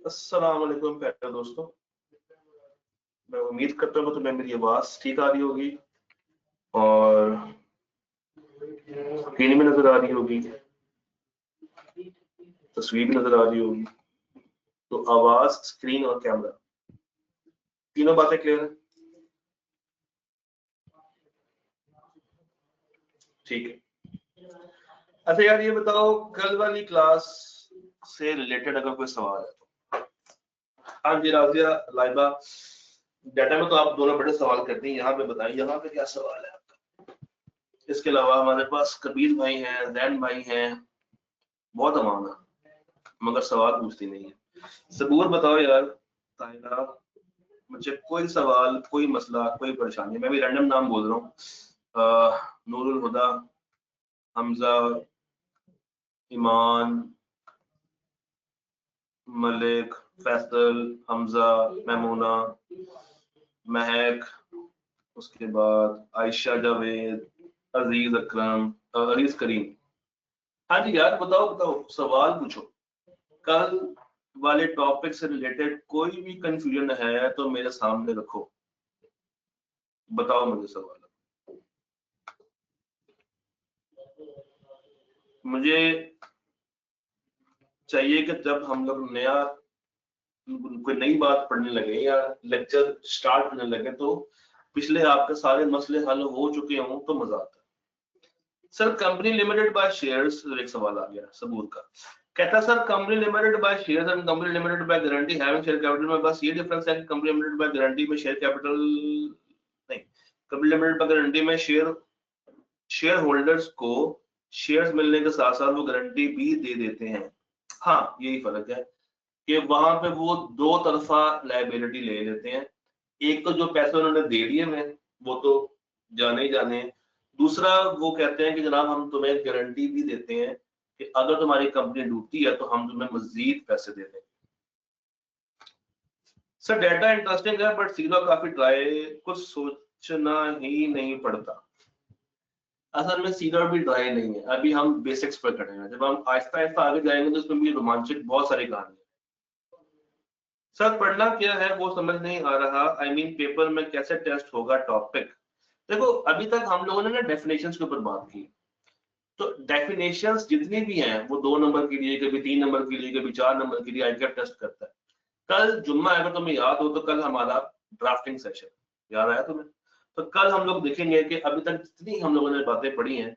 अस्सलाम वालेकुम प्यारे दोस्तों, मैं उम्मीद करता हूँ तुम्हें मेरी आवाज ठीक आ रही होगी और स्क्रीन में नजर आ रही होगी, तस्वीर भी नजर आ रही होगी। तो आवाज, स्क्रीन और कैमरा तीनों बातें क्लियर है? ठीक है। अच्छा यार, ये बताओ कल वाली क्लास से रिलेटेड अगर कोई सवाल है तो। हाँ जी राजिया, लाइबा, डाटा में तो आप दोनों बड़े सवाल करती हैं, यहाँ पे बताएं यहाँ पे क्या सवाल है। इसके अलावा हमारे पास कबीर भाई हैं, जैन भाई हैं, बहुत अवाम है मगर सवाल पूछती नहीं है। सबूर बताओ यार। ताइला, मुझे कोई सवाल, कोई मसला, कोई परेशानी, मैं भी रैंडम नाम बोल रहा हूँ। नूरुल हुदा, हमजा, ईमान, मलिक, फैसल, हमजा, मैमूना, महक, उसके बाद आयशा, जावेद, अजीज अकरम, अजीज करीम। हाँ जी यार, बताओ बताओ, सवाल पूछो। कल वाले टॉपिक से रिलेटेड कोई भी कंफ्यूजन है तो मेरे सामने रखो, बताओ मुझे सवाल। मुझे चाहिए कि जब हम लोग नया कोई नई बात पढ़ने लगे या लेक्चर स्टार्ट करने लगे तो पिछले आपके सारे मसले हल हो चुके हों तो मजा आता है। Sir company limited by shares, एक सवाल आ गया सबूर का। कहता है sir company limited by shares and company limited by guarantee having share capital में बस ये डिफरेंस है कि कंपनी लिमिटेड बाय गारंटी में शेयर कैपिटल नहीं, कंपनी लिमिटेड बाय गारंटी में शेयर होल्डर्स को शेयर्स मिलने के साथ साथ वो गारंटी भी दे देते हैं। हाँ, यही फर्क है कि वहां पे वो दो तरफा लायबिलिटी ले लेते हैं। एक तो जो पैसे उन्होंने दे दिए हैं वो तो जाने ही जाने हैं। दूसरा वो कहते हैं कि जनाब हम तुम्हें गारंटी भी देते हैं कि अगर तुम्हारी कंपनी डूबती है तो हम तुम्हें मजीद पैसे दे देंगे। सर डाटा इंटरेस्टिंग है बट सीधा काफी ड्राई, कुछ सोचना ही नहीं पड़ता। असल में सीधा भी ड्राई नहीं है, अभी हम बेसिक्स पर खड़े हैं, जब हम आहिस्ता आहिस्ता आगे जाएंगे तो इसमें भी रोमांचक बहुत सारी कहानी। सर पढ़ना क्या है वो समझ नहीं आ रहा, आई मीन पेपर में कैसे टेस्ट होगा टॉपिक। देखो अभी तक हम लोगों ने ना डेफिनेशंस के ऊपर बात की, तो डेफिनेशंस जितनी भी हैं वो 2 नंबर के लिए, कभी 3 नंबर के लिए, कभी 4 नंबर के लिए आईकैप टेस्ट करता है। कल जुम्मा अगर तुम्हें याद हो तो कल हमारा ड्राफ्टिंग सेशन याद आया तुम्हें? तो कल हम लोग देखेंगे कि अभी तक जितनी हम लोगों ने बातें पढ़ी हैं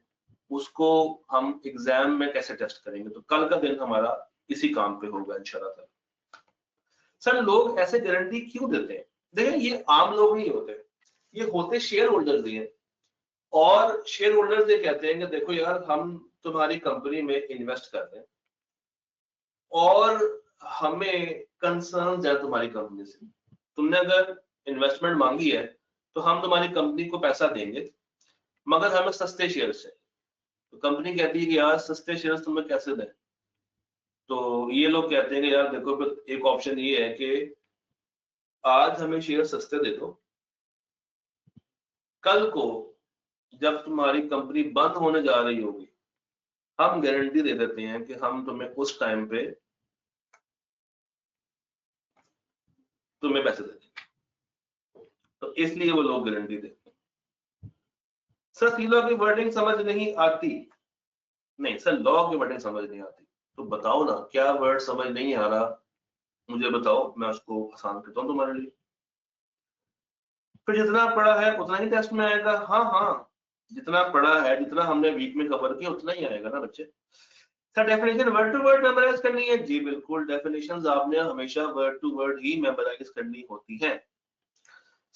उसको हम एग्जाम में कैसे टेस्ट करेंगे। तो कल का दिन हमारा इसी काम पे होगा इंशाल्लाह। सर लोग ऐसे गारंटी क्यों देते हैं? देखिए ये आम लोग नहीं होते, ये होते शेयर होल्डर्स ही हैं। और शेयर होल्डर्स ये कहते हैं कि देखो यार हम तुम्हारी कंपनी में इन्वेस्ट करते हैं और हमें कंसर्न है तुम्हारी कंपनी से। तुमने अगर इन्वेस्टमेंट मांगी है तो हम तुम्हारी कंपनी को पैसा देंगे मगर हमें सस्ते शेयर से। तो कंपनी कहती है कि यार सस्ते शेयर तुम्हें कैसे दें? तो ये लोग कहते हैं कि यार देखो एक ऑप्शन ये है कि आज हमें शेयर सस्ते दे दो, कल को जब तुम्हारी कंपनी बंद होने जा रही होगी हम गारंटी दे देते हैं कि हम तुम्हें उस टाइम पे तुम्हें पैसे दे देंगे। तो इसलिए वो लोग गारंटी देते हैं। सर सी लॉ की वर्डिंग समझ नहीं आती। नहीं सर, लॉ की वर्डिंग समझ नहीं आती तो बताओ ना क्या वर्ड समझ नहीं आ रहा, मुझे बताओ, मैं उसको आसान करता हूँ तुम्हारे लिए। फिर जितना पढ़ा है उतना ही टेस्ट में आएगा। हाँ हाँ, जितना पढ़ा है, जितना हमने वीक में कवर किया उतना ही आएगा ना बच्चे। Sir definition word to word memorise करनी है? जी बिल्कुल, डेफिनेशंस आपने हमेशा वर्ड टू वर्ड ही मेमोराइज करनी होती है।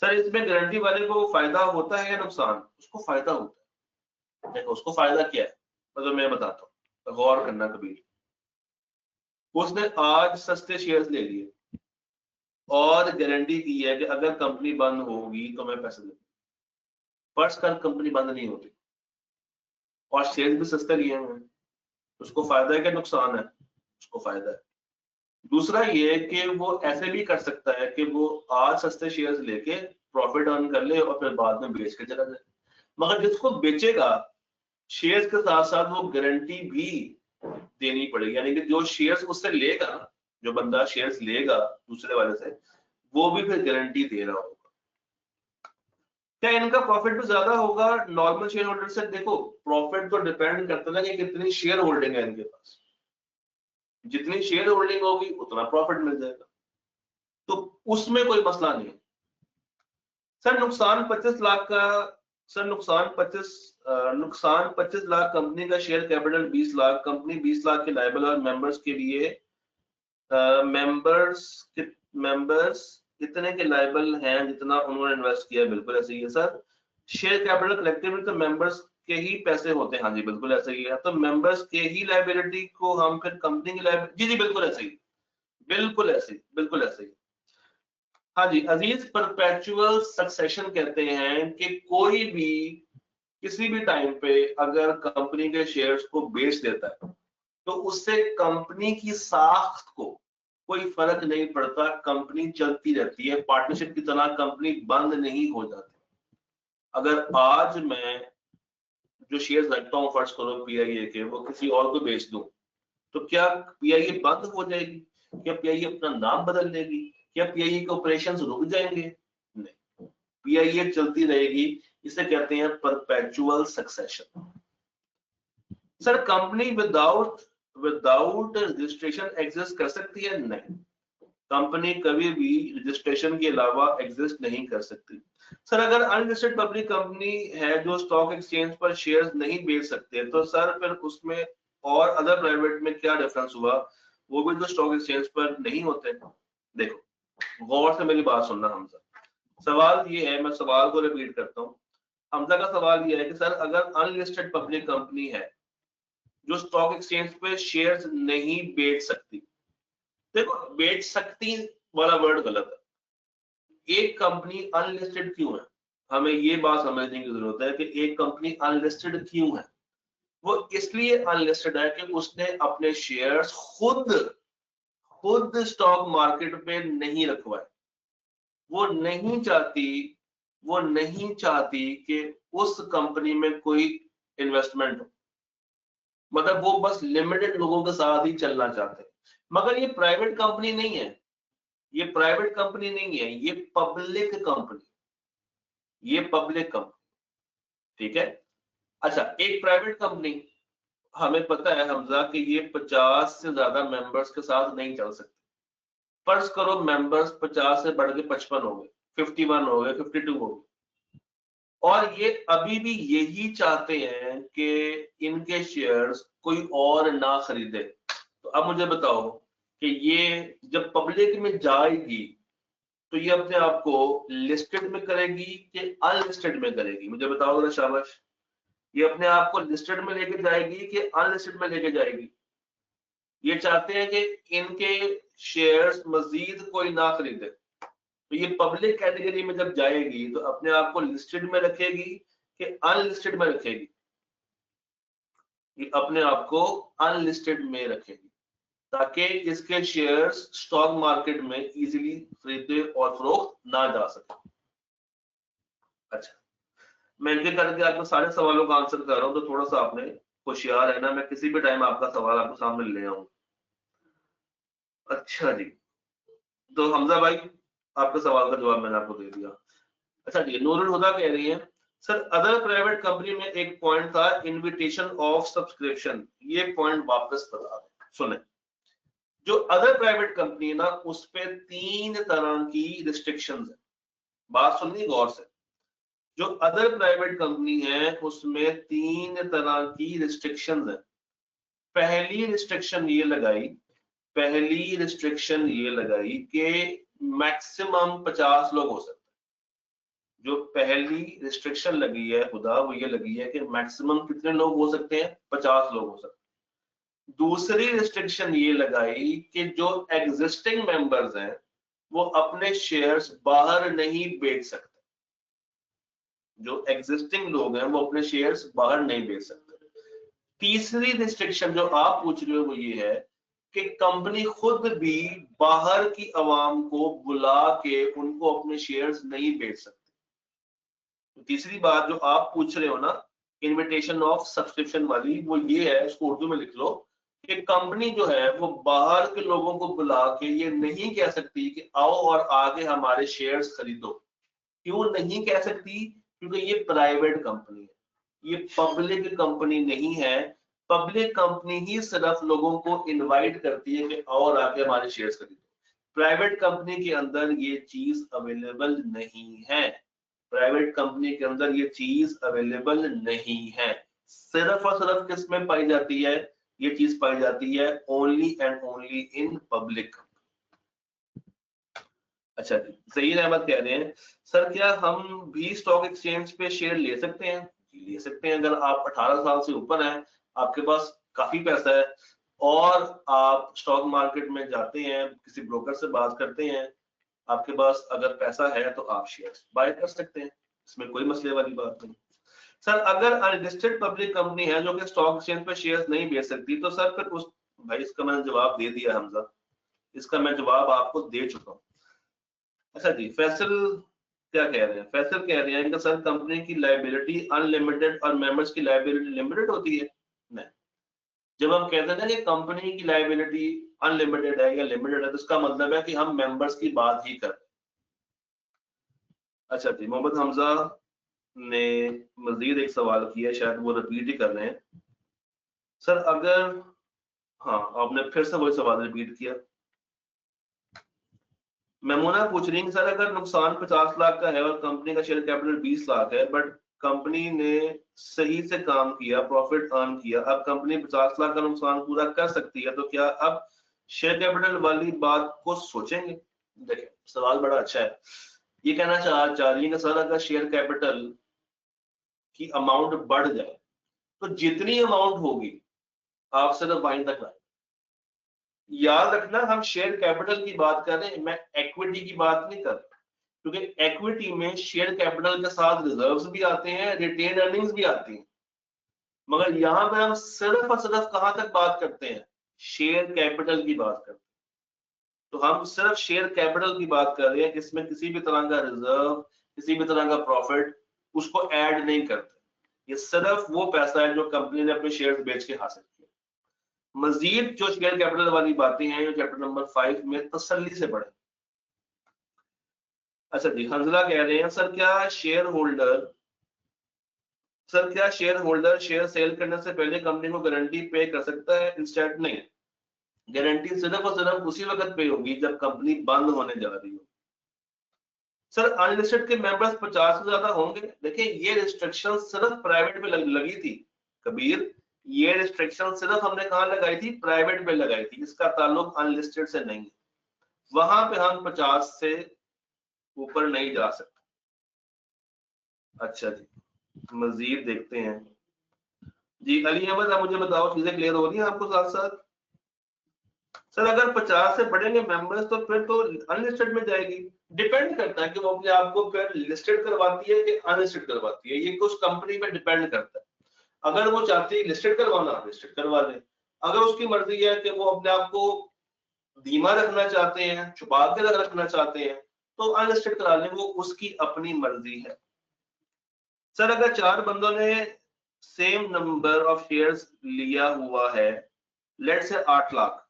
सर इसमें गारंटी वाले को फायदा होता है या नुकसान? उसको फायदा होता है। देखो उसको फायदा क्या है मतलब मैं बताता हूँ, गौर करना कबीर। उसने आज सस्ते शेयर्स ले लिए और गारंटी की है कि अगर कंपनी बंद होगी तो मैं पैसे दूंगा। फर्स्ट कल कंपनी बंद नहीं होती और शेयर भी सस्ते लिए हुए हैं, उसको फायदा है कि नुकसान है? उसको फायदा है। दूसरा ये कि वो ऐसे भी कर सकता है कि वो आज सस्ते शेयर्स लेके प्रॉफिट अर्न कर ले और फिर बाद में बेच के चला जाए। मगर जिसको बेचेगा शेयर्स के साथ साथ वो गारंटी भी देनी पड़ेगी, यानी कि जो शेयर्स उससे लेगा जो बंदा शेयर्स लेगा दूसरे वाले से वो भी फिर गारंटी दे रहा होगा। क्या इनका प्रॉफिट भी ज्यादा होगा नॉर्मल शेयर होल्डर से? देखो प्रॉफिट तो डिपेंड करता है ना कि कितनी शेयर होल्डिंग है इनके पास, जितनी शेयर होल्डिंग होगी उतना प्रॉफिट मिल जाएगा, तो उसमें कोई मसला नहीं है। सर नुकसान 25 लाख का, सर नुकसान 25 लाख, कंपनी का share capital 20 lakh, company 20 lakh के लायबल और मेंबर्स के लिए मेंबर्स इतने के लायबल हैं जितना उन्होंने इन्वेस्ट किया है। बिल्कुल ऐसे ही है सर। शेयर कैपिटल कलेक्टिवली तो मेंबर्स के ही पैसे होते हैं। हाँ जी बिल्कुल ऐसे ही है। तो मेंबर्स के ही लायबिलिटी को हम फिर कंपनी की लायबिलिटी, जी जी बिल्कुल ऐसे ही, बिल्कुल ऐसे ही, बिल्कुल ऐसे ही। हाँ जी अजीज, परपेचुअल सक्सेशन कहते हैं कि कोई भी किसी भी टाइम पे अगर कंपनी के शेयर्स को बेच देता है तो उससे कंपनी की साख को कोई फर्क नहीं पड़ता, कंपनी चलती रहती है, पार्टनरशिप की तरह कंपनी बंद नहीं हो जाती। अगर आज मैं जो शेयर्स रखता हूँ फर्ज करो पीआईए के, वो किसी और को बेच दूं तो क्या पीआईए बंद हो जाएगी? क्या पीआईए अपना नाम बदल लेगी? क्या पीआईए के ऑपरेशंस रुक जाएंगे? नहीं, पीआईए चलती रहेगी। इसे कहते हैं perpetual succession. Sir company without registration exist कर सकती है? नहीं, कंपनी कभी भी रजिस्ट्रेशन के अलावा एग्जिस्ट नहीं कर सकती। सर अगर अनलिस्टेड पब्लिक कंपनी है जो स्टॉक एक्सचेंज पर शेयर्स नहीं बेच सकते तो सर फिर उसमें और अदर प्राइवेट में क्या डिफरेंस हुआ? वो भी तो स्टॉक एक्सचेंज पर नहीं होते। देखो गौर से मेरी बात सुनना हमजा, सवाल ये है, मैं सवाल को रिपीट करता हूँ। हमजा का सवाल ये है कि सर अगर अनलिस्टेड पब्लिक कंपनी है जो स्टॉक एक्सचेंज पे शेयर्स नहीं बेच सकती, देखो बेच सकती वाला वर्ड गलत है। एक कंपनी अनलिस्टेड क्यों है, हमें ये बात समझने की जरूरत है कि एक कंपनी अनलिस्टेड क्यों है। वो इसलिए अनलिस्टेड है कि उसने अपने शेयर्स खुद स्टॉक मार्केट पे नहीं रखवाए। वो नहीं चाहती कि उस कंपनी में कोई इन्वेस्टमेंट हो, मतलब वो बस लिमिटेड लोगों के साथ ही चलना चाहते हैं। मगर ये प्राइवेट कंपनी नहीं है, ये प्राइवेट कंपनी नहीं है, ये पब्लिक कंपनी, ये पब्लिक कंपनी, ठीक है। अच्छा एक प्राइवेट कंपनी, हमें पता है हमजा कि ये 50 से ज्यादा मेंबर्स के साथ नहीं चल सकती। फर्ज करो मेंबर्स 50 से बढ़ के 55 हो गए, 51 हो गए, 52 हो गए, और ये अभी भी यही चाहते हैं कि इनके शेयर्स कोई और ना खरीदे। तो अब मुझे बताओ कि ये जब पब्लिक में जाएगी तो ये अपने आप को लिस्टेड में करेगी कि अनलिस्टेड में करेगी? मुझे बताओ जरा शाबाश। ये अपने आप को लिस्टेड में लेके जाएगी कि अनलिस्टेड में लेके जाएगी? ये चाहते हैं कि इनके शेयर्स मजीद कोई ना खरीदे, तो ये पब्लिक कैटेगरी में जब जाएगी तो अपने आप को लिस्टेड में रखेगी कि अनलिस्टेड में रखेगी? ये अपने आप को अनलिस्टेड में रखेगी ताकि इसके शेयर्स स्टॉक मार्केट में इजीली खरीदे और फरोख्त ना जा सके। अच्छा मैं इनके करके आपके सारे सवालों का आंसर कर रहा हूं, तो थोड़ा सा आपने होशियार है ना, मैं किसी भी टाइम आपका सवाल आपके सामने ले आऊं। अच्छा जी, तो हमजा भाई आपके सवाल का जवाब मैंने आपको दे दिया। अच्छा जी नूरुल हुदा कह रही है सर अदर प्राइवेट कंपनी में एक पॉइंट था इनविटेशन ऑफ सब्सक्रिप्शन, ये पॉइंट वापस बता दें। सुने, जो अदर प्राइवेट कंपनी है ना उस पे 3 तरह की रिस्ट्रिक्शंस है। बात सुनिए गौर से, जो अदर प्राइवेट कंपनी है उसमें 3 तरह की रिस्ट्रिक्शंस है। पहली रिस्ट्रिक्शन ये लगाई कि मैक्सिमम 50 लोग हो सकते हैं। जो पहली रिस्ट्रिक्शन लगी है खुदा वो ये लगी है कि मैक्सिमम कितने लोग हो सकते हैं? 50 लोग हो सकते हैं। दूसरी रिस्ट्रिक्शन ये लगाई कि जो एग्जिस्टिंग मेंबर्स हैं वो अपने शेयर्स बाहर नहीं बेच सकते। जो एग्जिस्टिंग लोग हैं वो अपने शेयर्स बाहर नहीं बेच सकते। तीसरी रिस्ट्रिक्शन जो आप पूछ रहे हो वो ये है कि कंपनी खुद भी बाहर की आवाम को बुला के उनको अपने शेयर्स नहीं बेच सकती। तो तीसरी बात जो आप पूछ रहे हो ना इनविटेशन ऑफ सब्सक्रिप्शन वाली, वो ये है, इसको उर्दू में लिख लो कि कंपनी जो है वो बाहर के लोगों को बुला के ये नहीं कह सकती कि आओ और आगे हमारे शेयर्स खरीदो। क्यों नहीं कह सकती? क्योंकि ये प्राइवेट कंपनी है, ये पब्लिक कंपनी नहीं है। पब्लिक कंपनी ही सिर्फ लोगों को इनवाइट करती है कि आओ और आके हमारे शेयर्स खरीदो। प्राइवेट कंपनी के अंदर ये चीज अवेलेबल नहीं है। प्राइवेट कंपनी के अंदर ये चीज अवेलेबल नहीं है। सिर्फ और सिर्फ किस में पाई जाती है? ये चीज पाई जाती है only and only in public. अच्छा जी, सही अहमद कह रहे हैं सर क्या हम भी स्टॉक एक्सचेंज पे शेयर ले सकते हैं? जी ले सकते हैं। अगर आप 18 साल से ऊपर हैं, आपके पास काफी पैसा है और आप स्टॉक मार्केट में जाते हैं, किसी ब्रोकर से बात करते हैं, आपके पास अगर पैसा है तो आप शेयर बाय कर सकते हैं, इसमें कोई मसले वाली बात नहीं। सर अगर अनलिस्टेड पब्लिक कंपनी है जो कि स्टॉक एक्सचेंज पे शेयर्स नहीं बेच सकती, तो सर फिर उस भाई इसका मैंने जवाब दे दिया हमजा, इसका मैं जवाब आपको दे चुका हूँ। अच्छा जी, फैसल क्या कह रहे हैं? फैसल कह रहे हैं कि सर कंपनी की लायबिलिटी अनलिमिटेड और मेंबर्स की लायबिलिटी लिमिटेड होती है। नहीं, जब हम कहते हैं ना कि कंपनी की लायबिलिटी अनलिमिटेड है या लिमिटेड है, तो इसका मतलब है कि हम मेंबर्स की बात ही कर रहे हैं। अच्छा जी, मोहम्मद हमजा ने मजीद एक सवाल किया, शायद वो रिपीट ही कर रहे हैं। सर अगर, हाँ आपने फिर से वही सवाल रिपीट किया। मेमोना पूछ रही है सर अगर नुकसान 50 लाख का है और कंपनी का शेयर कैपिटल 20 लाख है, बट कंपनी ने सही से काम किया, प्रॉफिट अर्न किया, अब कंपनी 50 लाख का नुकसान पूरा कर सकती है, तो क्या अब शेयर कैपिटल वाली बात को सोचेंगे? देखिए सवाल बड़ा अच्छा है। ये कहना चाह रही है कि सर अगर शेयर कैपिटल की अमाउंट बढ़ जाए तो जितनी अमाउंट होगी आप सिर्फ वहीं तक लाए। याद रखना हम शेयर कैपिटल की बात कर रहे हैं, मैं इक्विटी की बात नहीं कर रहा, क्योंकि इक्विटी में शेयर कैपिटल के साथ रिजर्व्स भी आते हैं, रिटेन अर्निंग्स भी आती हैं, मगर यहां पे हम सिर्फ और सिर्फ कहां तक बात करते हैं? शेयर कैपिटल की बात करते हैं। तो हम सिर्फ शेयर कैपिटल की बात कर रहे हैं, इसमें किसी भी तरह का रिजर्व, किसी भी तरह का प्रॉफिट उसको ऐड नहीं करते। ये सिर्फ वो पैसा है जो कंपनी ने अपने शेयर बेच के हासिल किया। मजीद जो शेयर कैपिटल वाली बातें हैं जो चैप्टर नंबर 5 में तसल्ली से पढ़े। अच्छा जी, हंजला कह रहे हैं सर क्या शेयर होल्डर शेयर सेल करने से पहले कंपनी को गारंटी पे कर सकता है? इंस्टेंट नहीं, गारंटी सिर्फ और सिर्फ उसी वक्त पे होगी जब कंपनी बंद होने जा रही हो। सर अनलिस्टेड के मेंबर्स 50 से ज्यादा होंगे? देखिए ये रिस्ट्रिक्शन सिर्फ प्राइवेट पे लगी थी कबीर, ये रिस्ट्रिक्शन सिर्फ हमने कहाँ लगाई थी? प्राइवेट पे लगाई थी, इसका ताल्लुक अनलिस्टेड से नहीं है। वहां पे हम 50 से ऊपर नहीं जा सकते। अच्छा जी, मजीद देखते हैं जी। अली अहमद आप मुझे बताओ, चीजें क्लियर हो रही हैं आपको साथ साथ? सर अगर 50 से बढ़ेंगे मेंबर्स तो फिर तो अनलिस्टेड में जाएगी। डिपेंड करता है कि वो अपने आप को फिर लिस्टेड करवाती है कि अनलिस्टेड करवाती है, ये कुछ कंपनी पे डिपेंड करता है। अगर वो चाहती है लिस्टेड करवाना, लिस्टेड करवा ले। अगर उसकी मर्जी है कि वो अपने आप को धीमा रखना चाहते हैं, छुपा के रखना चाहते हैं, तो अनलिस्टेड करा लें, वो उसकी अपनी मर्जी है। सर अगर 4 बंदों ने सेम नंबर ऑफ शेयर्स लिया हुआ है, लेट से 8 लाख,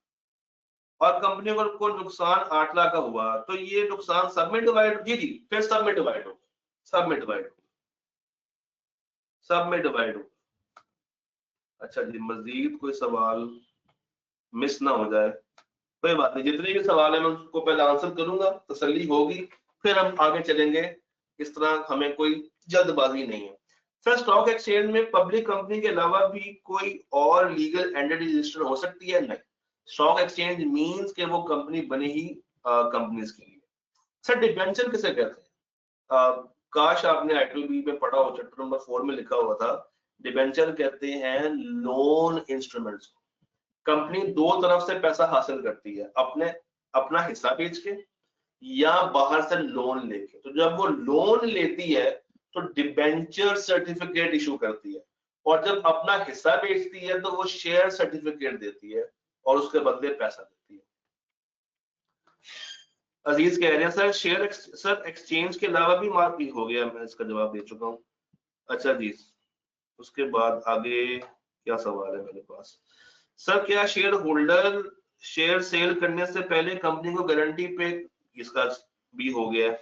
और कंपनी को नुकसान 8 लाख का हुआ, तो ये नुकसान सब में डिवाइड, जी फिर सब में डिवाइड हो, सब में डिवाइड हो, सब में डिवाइड हो। अच्छा जी, मजीद कोई सवाल मिस ना हो जाए, कोई बात नहीं, जितने भी सवाल है मैं उसको पहले आंसर करूंगा, तसल्ली होगी, फिर हम आगे चलेंगे। इस तरह हमें कोई जल्दबाजी नहीं है। सर स्टॉक एक्सचेंज में पब्लिक कंपनी के अलावा भी कोई और लीगल एंटिटी रजिस्टर हो सकती है? नहीं, स्टॉक एक्सचेंज मींस के वो कंपनी बनी ही कंपनीज के लिए। सर डिबेंचर किसे कहते हैं? काश आपने IIB में पढ़ा हो, चैप्टर नंबर 4 में लिखा हुआ था, डिबेंचर कहते हैं लोन इंस्ट्रूमेंट्स को। कंपनी दो तरफ से पैसा हासिल करती है, अपना हिस्सा बेच के या बाहर से लोन लेके। तो जब वो लोन लेती है तो डिबेंचर सर्टिफिकेट इशू करती है, और जब अपना हिस्सा बेचती है तो वो शेयर सर्टिफिकेट देती है और उसके बदले पैसा देती है। अजीज कह रहे हैं सर एक्सचेंज के अलावा भी मार्केट हो गया, मैं इसका जवाब दे चुका हूँ। अच्छा जी, उसके बाद आगे क्या सवाल है मेरे पास? सर क्या शेयर होल्डर शेयर सेल करने से पहले कंपनी को गारंटी पे, इसका भी हो गया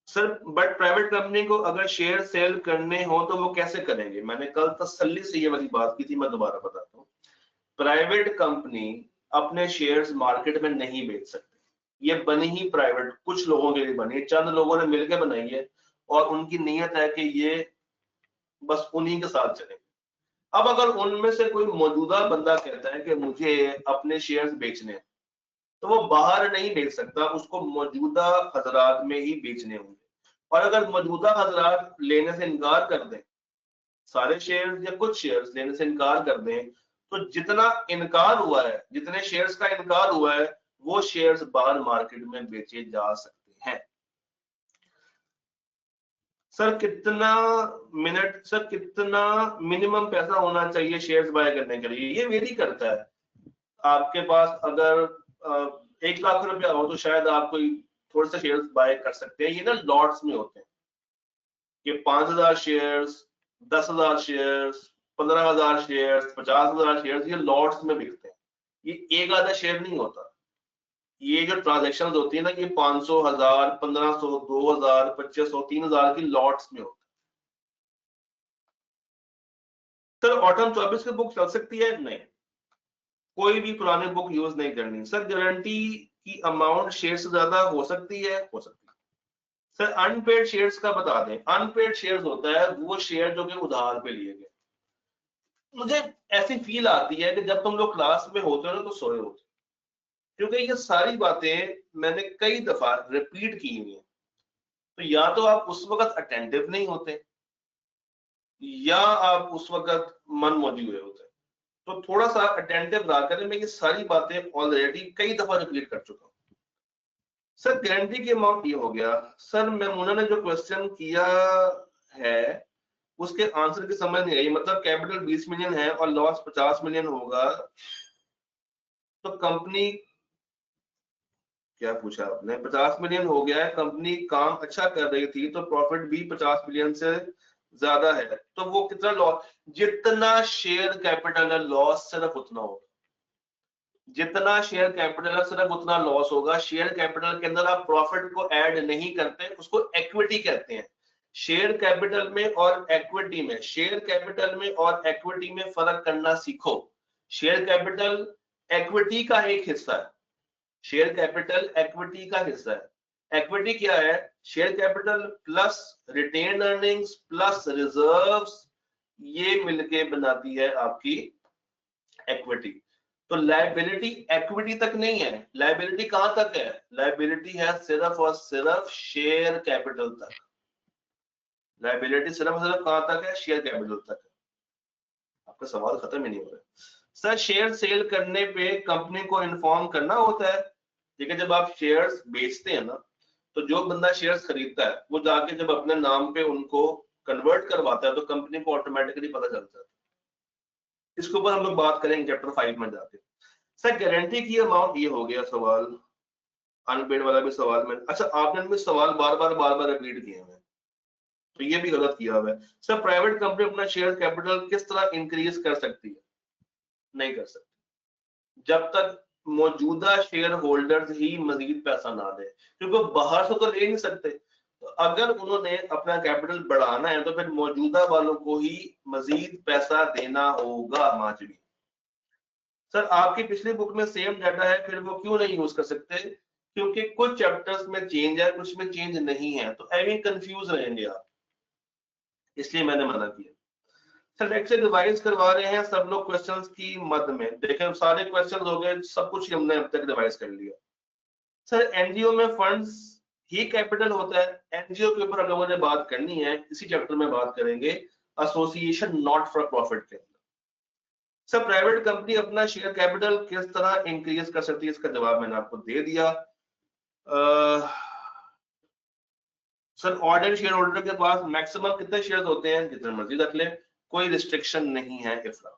सर, बट प्राइवेट कंपनी को अगर शेयर सेल करने हो तो वो कैसे करेंगे? मैंने कल तसल्ली से ये वाली बात की थी, मैं दोबारा बताता हूँ। प्राइवेट कंपनी अपने शेयर्स मार्केट में नहीं बेच सकती, ये बनी ही प्राइवेट कुछ लोगों के लिए बनी, चंद लोगों ने मिलकर बनाई है और उनकी नीयत है कि ये बस उन्हीं के साथ चले। अब अगर उनमें से कोई मौजूदा बंदा कहता है कि मुझे अपने शेयर्स बेचने हैं, तो वो बाहर नहीं बेच सकता, उसको मौजूदा हजरात में ही बेचने होंगे। और अगर मौजूदा हजरात लेने से इनकार कर दें, सारे शेयर्स या कुछ शेयर्स लेने से इनकार कर दें, तो जितना इनकार हुआ है, जितने शेयर्स का इनकार हुआ है, वो शेयर्स बाहर मार्केट में बेचे जा सकते हैं। सर कितना मिनिमम पैसा होना चाहिए शेयर्स बाय करने के लिए? ये वेरी करता है। आपके पास अगर 1 लाख रुपया हो तो शायद आप कोई थोड़े से शेयर्स बाय कर सकते हैं। ये ना लॉट्स में होते हैं, ये 5,000 शेयर्स, 10,000 शेयर्स, 15,000 शेयर्स, 50,000 शेयर्स, ये लॉट्स में बिकते हैं। ये एक आधा शेयर नहीं होता। ये जो ट्रांजेक्शन होती है ना, ये 500, 1000, 1500, 2000, 2500, 3000 की लॉट्स में होती है। सर ऑटम 24 की बुक चल सकती है? नहीं, कोई भी पुरानी बुक यूज नहीं करनी। सर गारंटी की अमाउंट शेयर से ज्यादा हो सकती है? हो सकती है। सर अनपेड शेयर्स का बता दें। अनपेड शेयर्स होता है वो शेयर जो कि उधार पे लिए गए। मुझे ऐसी फील आती है कि जब तुम लोग क्लास में होते हो ना तो सोए होते, क्योंकि ये सारी बातें मैंने कई दफा रिपीट की हुई है। तो या तो आप उस वक्त अटेंटिव नहीं होते, या आप उस वक्त मन मौजी हुए होते। तो थोड़ा सा अटेंटिव रहा करें। मैं ये सारी बातें ऑलरेडी कई दफा रिपीट कर चुका हूँ। सर गारंटी की अमाउंट ये हो गया। सर मेमूना ने जो क्वेश्चन किया है उसके आंसर की समझ नहीं आई। मतलब कैपिटल 20 मिलियन है और लॉस 50 मिलियन होगा, तो कंपनी, क्या पूछा आपने? 50 मिलियन हो गया है, कंपनी काम अच्छा कर रही थी तो प्रॉफिट भी 50 मिलियन से ज्यादा है, तो वो कितना लॉस? जितना शेयर कैपिटल है लॉस सिर्फ उतना होगा। जितना शेयर कैपिटल है सिर्फ उतना लॉस होगा। शेयर कैपिटल के अंदर आप प्रॉफिट को ऐड नहीं करते, उसको इक्विटी कहते हैं। शेयर कैपिटल में और इक्विटी में, शेयर कैपिटल में और इक्विटी में फर्क करना सीखो। शेयर कैपिटल इक्विटी का एक हिस्सा है, शेयर कैपिटल इक्विटी का हिस्सा है। इक्विटी क्या है? Share capital plus retain earnings plus reserves, ये मिलके बनाती है आपकी इक्विटी। तो लायबिलिटी इक्विटी तक नहीं है, लायबिलिटी कहां तक है? लायबिलिटी है सिर्फ और सिर्फ शेयर कैपिटल तक। लायबिलिटी सिर्फ और सिर्फ कहां तक है? शेयर कैपिटल तक है। आपका सवाल खत्म ही नहीं हो रहा। सर शेयर सेल करने पे कंपनी को इन्फॉर्म करना होता है। ठीक है, जब आप शेयर्स बेचते हैं ना, तो जो बंदा शेयर्स खरीदता है वो जाके जब अपने नाम पे उनको कन्वर्ट करवाता है तो कंपनी को ऑटोमेटिकली पता चलता है। इसके ऊपर हम लोग बात करेंगे चैप्टर 5 में जाके। सर गारंटी की अमाउंट ये हो गया सवाल, अनपेड वाला भी सवाल में। अच्छा आपने इनमें सवाल बार बार रिपीट किए हैं, तो ये भी गलत किया हुआ है। सर प्राइवेट कंपनी अपना शेयर कैपिटल किस तरह इंक्रीज कर सकती है? नहीं कर सकती जब तक मौजूदा शेयर होल्डर्स ही मजीद पैसा ना दे, क्योंकि बाहर से तो ले नहीं सकते। तो अगर उन्होंने अपना कैपिटल बढ़ाना है तो फिर मौजूदा वालों को ही मजीद पैसा देना होगा माजरी। सर आपकी पिछली बुक में सेम डाटा है, फिर वो क्यों नहीं यूज कर सकते? क्योंकि कुछ चैप्टर्स में चेंज है, कुछ में चेंज नहीं है, तो ऐसे कंफ्यूज रहेंगे आप, इसलिए मैंने मना किया। सर लेक्चर रिवाइज करवा रहे हैं सब लोग क्वेश्चंस की मद में। देखें सारे क्वेश्चंस हो गए, सब कुछ हमने अब तक रिवाइज कर लिया। सर एनजीओ में फंड्स ही कैपिटल होता है? एनजीओ के ऊपर हम लोगों ने बात करनी है, इसी चैप्टर में बात करेंगे, एसोसिएशन नॉट फॉर प्रॉफिट के अंदर। सर प्राइवेट कंपनी अपना शेयर कैपिटल किस तरह इंक्रीज कर सकती है? इसका जवाब मैंने आपको दे दिया। सर ऑर्डिनरी शेयर होल्डर के पास मैक्सिमम कितने शेयर होते हैं? जितने मर्जी रख ले, कोई रिस्ट्रिक्शन नहीं है। इफ्रा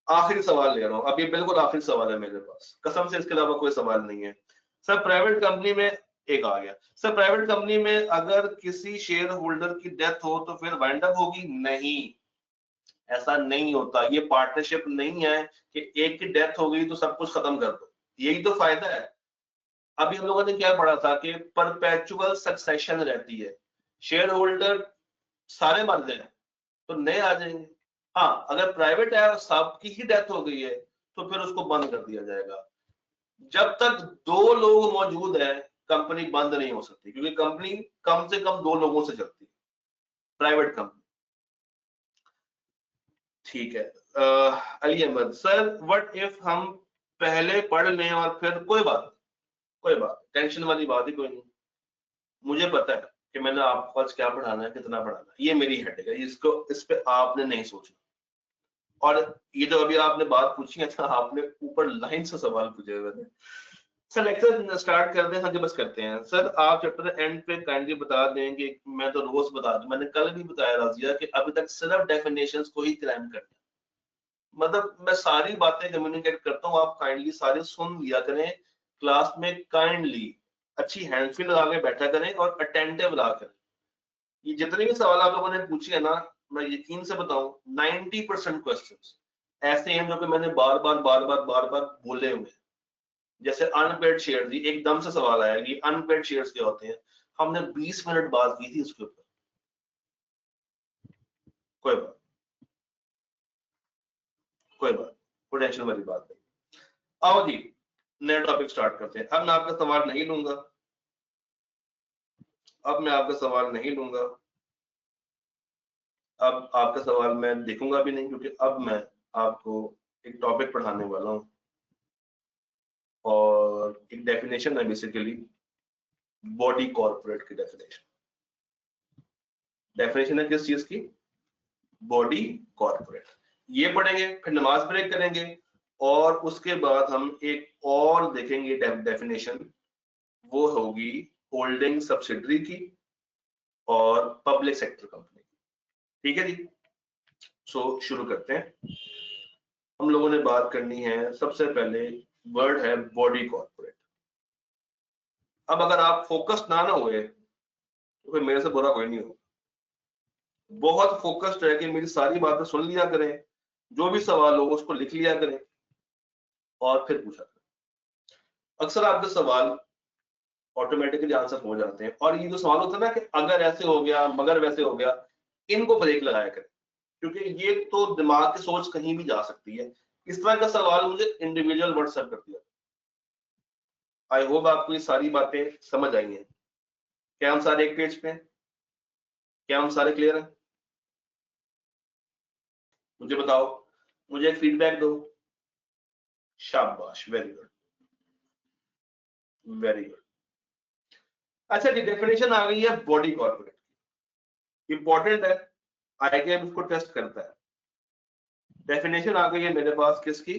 आखिरी सवाल ले रहा हूं, अब ये बिल्कुल आखिरी सवाल है मेरे पास, कसम से इसके अलावा कोई सवाल नहीं है। सर प्राइवेट कंपनी में एक आ गया। सर प्राइवेट कंपनी में अगर किसी शेयर होल्डर की डेथ हो तो फिर वाइंड अप होगी? नहीं, ऐसा नहीं होता, ये पार्टनरशिप नहीं है कि एक की डेथ हो गई तो सब कुछ खत्म कर दो, यही तो फायदा है। अभी हम लोगों ने क्या पढ़ा था कि परपेचुअल सक्सेशन रहती है, शेयर होल्डर सारे मर जाए तो नए आ जाएंगे। हाँ, अगर प्राइवेट है और सबकी ही डेथ हो गई है तो फिर उसको बंद कर दिया जाएगा। जब तक 2 लोग मौजूद हैं कंपनी बंद नहीं हो सकती, क्योंकि कंपनी कम से कम 2 लोगों से चलती है, प्राइवेट कंपनी। ठीक है। Ali Ahmad sir, what if हम पहले पढ़ लें और फिर कोई बात, टेंशन वाली बात ही कोई नहीं। मुझे पता है कि मैंने आपको आज क्या पढ़ाना है, कितना पढ़ाना है, ये मेरी हेडेक है, इसको इस पे आपने नहीं सोचना। और ये जो अभी आपने बात पूछी है ना, आपने ऊपर लाइन से सवाल पूछे हुए थे। सर लेक्चर स्टार्ट कर दें? हाँ जी, बस करते हैं। सर आप चैप्टर एंड पे काइंडली बता दें कि मैं तो रोज बता दूं, मैंने कल भी बताया राजिया कि अभी तक सिर्फ डेफिनेशंस को ही क्लाइम करना है। मतलब मैं सारी बातें कम्युनिकेट करता हूँ, आप काइंडली सारे सुन लिया करें क्लास में, काइंडली अच्छी हैंडफी लगा के बैठा करें और अटेंटिव रहा करें। ये जितने भी सवाल आप लोगों ने पूछे है ना, मैं यकीन से बताऊं 90% क्वेश्चंस ऐसे हैं जो कि मैंने बार बार बोले हुए। जैसे अनपेड शेयर, एकदम से सवाल आया कि अनपेड शेयर्स क्या होते हैं, हमने 20 मिनट बात की थी उसके ऊपर। कोई बात, कोई टेंशन वाली बात नहीं। आओ जी, नया टॉपिक स्टार्ट करते हैं। अब मैं आपका सवाल नहीं लूंगा, अब आपका सवाल मैं देखूंगा भी नहीं, क्योंकि अब मैं आपको एक टॉपिक पढ़ाने वाला हूं और एक डेफिनेशन है बेसिकली बॉडी कॉर्पोरेट की। डेफिनेशन है किस चीज की? Body corporate. ये पढ़ेंगे, फिर नमाज ब्रेक करेंगे और उसके बाद हम एक और देखेंगे डेफिनेशन, वो होगी होल्डिंग सब्सिडरी की और पब्लिक सेक्टर कंपनी। ठीक है जी, सो शुरू करते हैं। हम लोगों ने बात करनी है, सबसे पहले वर्ड है बॉडी कॉर्पोरेट। अब अगर आप फोकस ना हुए तो फिर मेरे से बुरा कोई नहीं हो। बहुत फोकस्ड रह के मेरी सारी बातें सुन लिया करें, जो भी सवाल हो उसको लिख लिया करें और फिर पूछा करें। अक्सर आपके सवाल ऑटोमेटिकली आंसर हो जाते हैं, और ये जो सवाल होता है ना कि अगर ऐसे हो गया, मगर वैसे हो गया, इनको ब्रेक लगाया करें, क्योंकि ये तो दिमाग की सोच कहीं भी जा सकती है। इस तरह का सवाल मुझे इंडिविजुअल व्हाट्सएप कर दिया। आई होप आपको ये सारी बातें समझ आई हैं। क्या हम सारे एक पेज पे हैं? क्या हम सारे क्लियर हैं? मुझे बताओ, मुझे एक फीडबैक दो। शाबाश, वेरी गुड, वेरी गुड। अच्छा जी, डेफिनेशन आ गई है बॉडी कॉर्पोरेट की, इंपॉर्टेंट है, आईटीएम इसको टेस्ट करता है। डेफिनेशन आ गई है मेरे पास किसकी?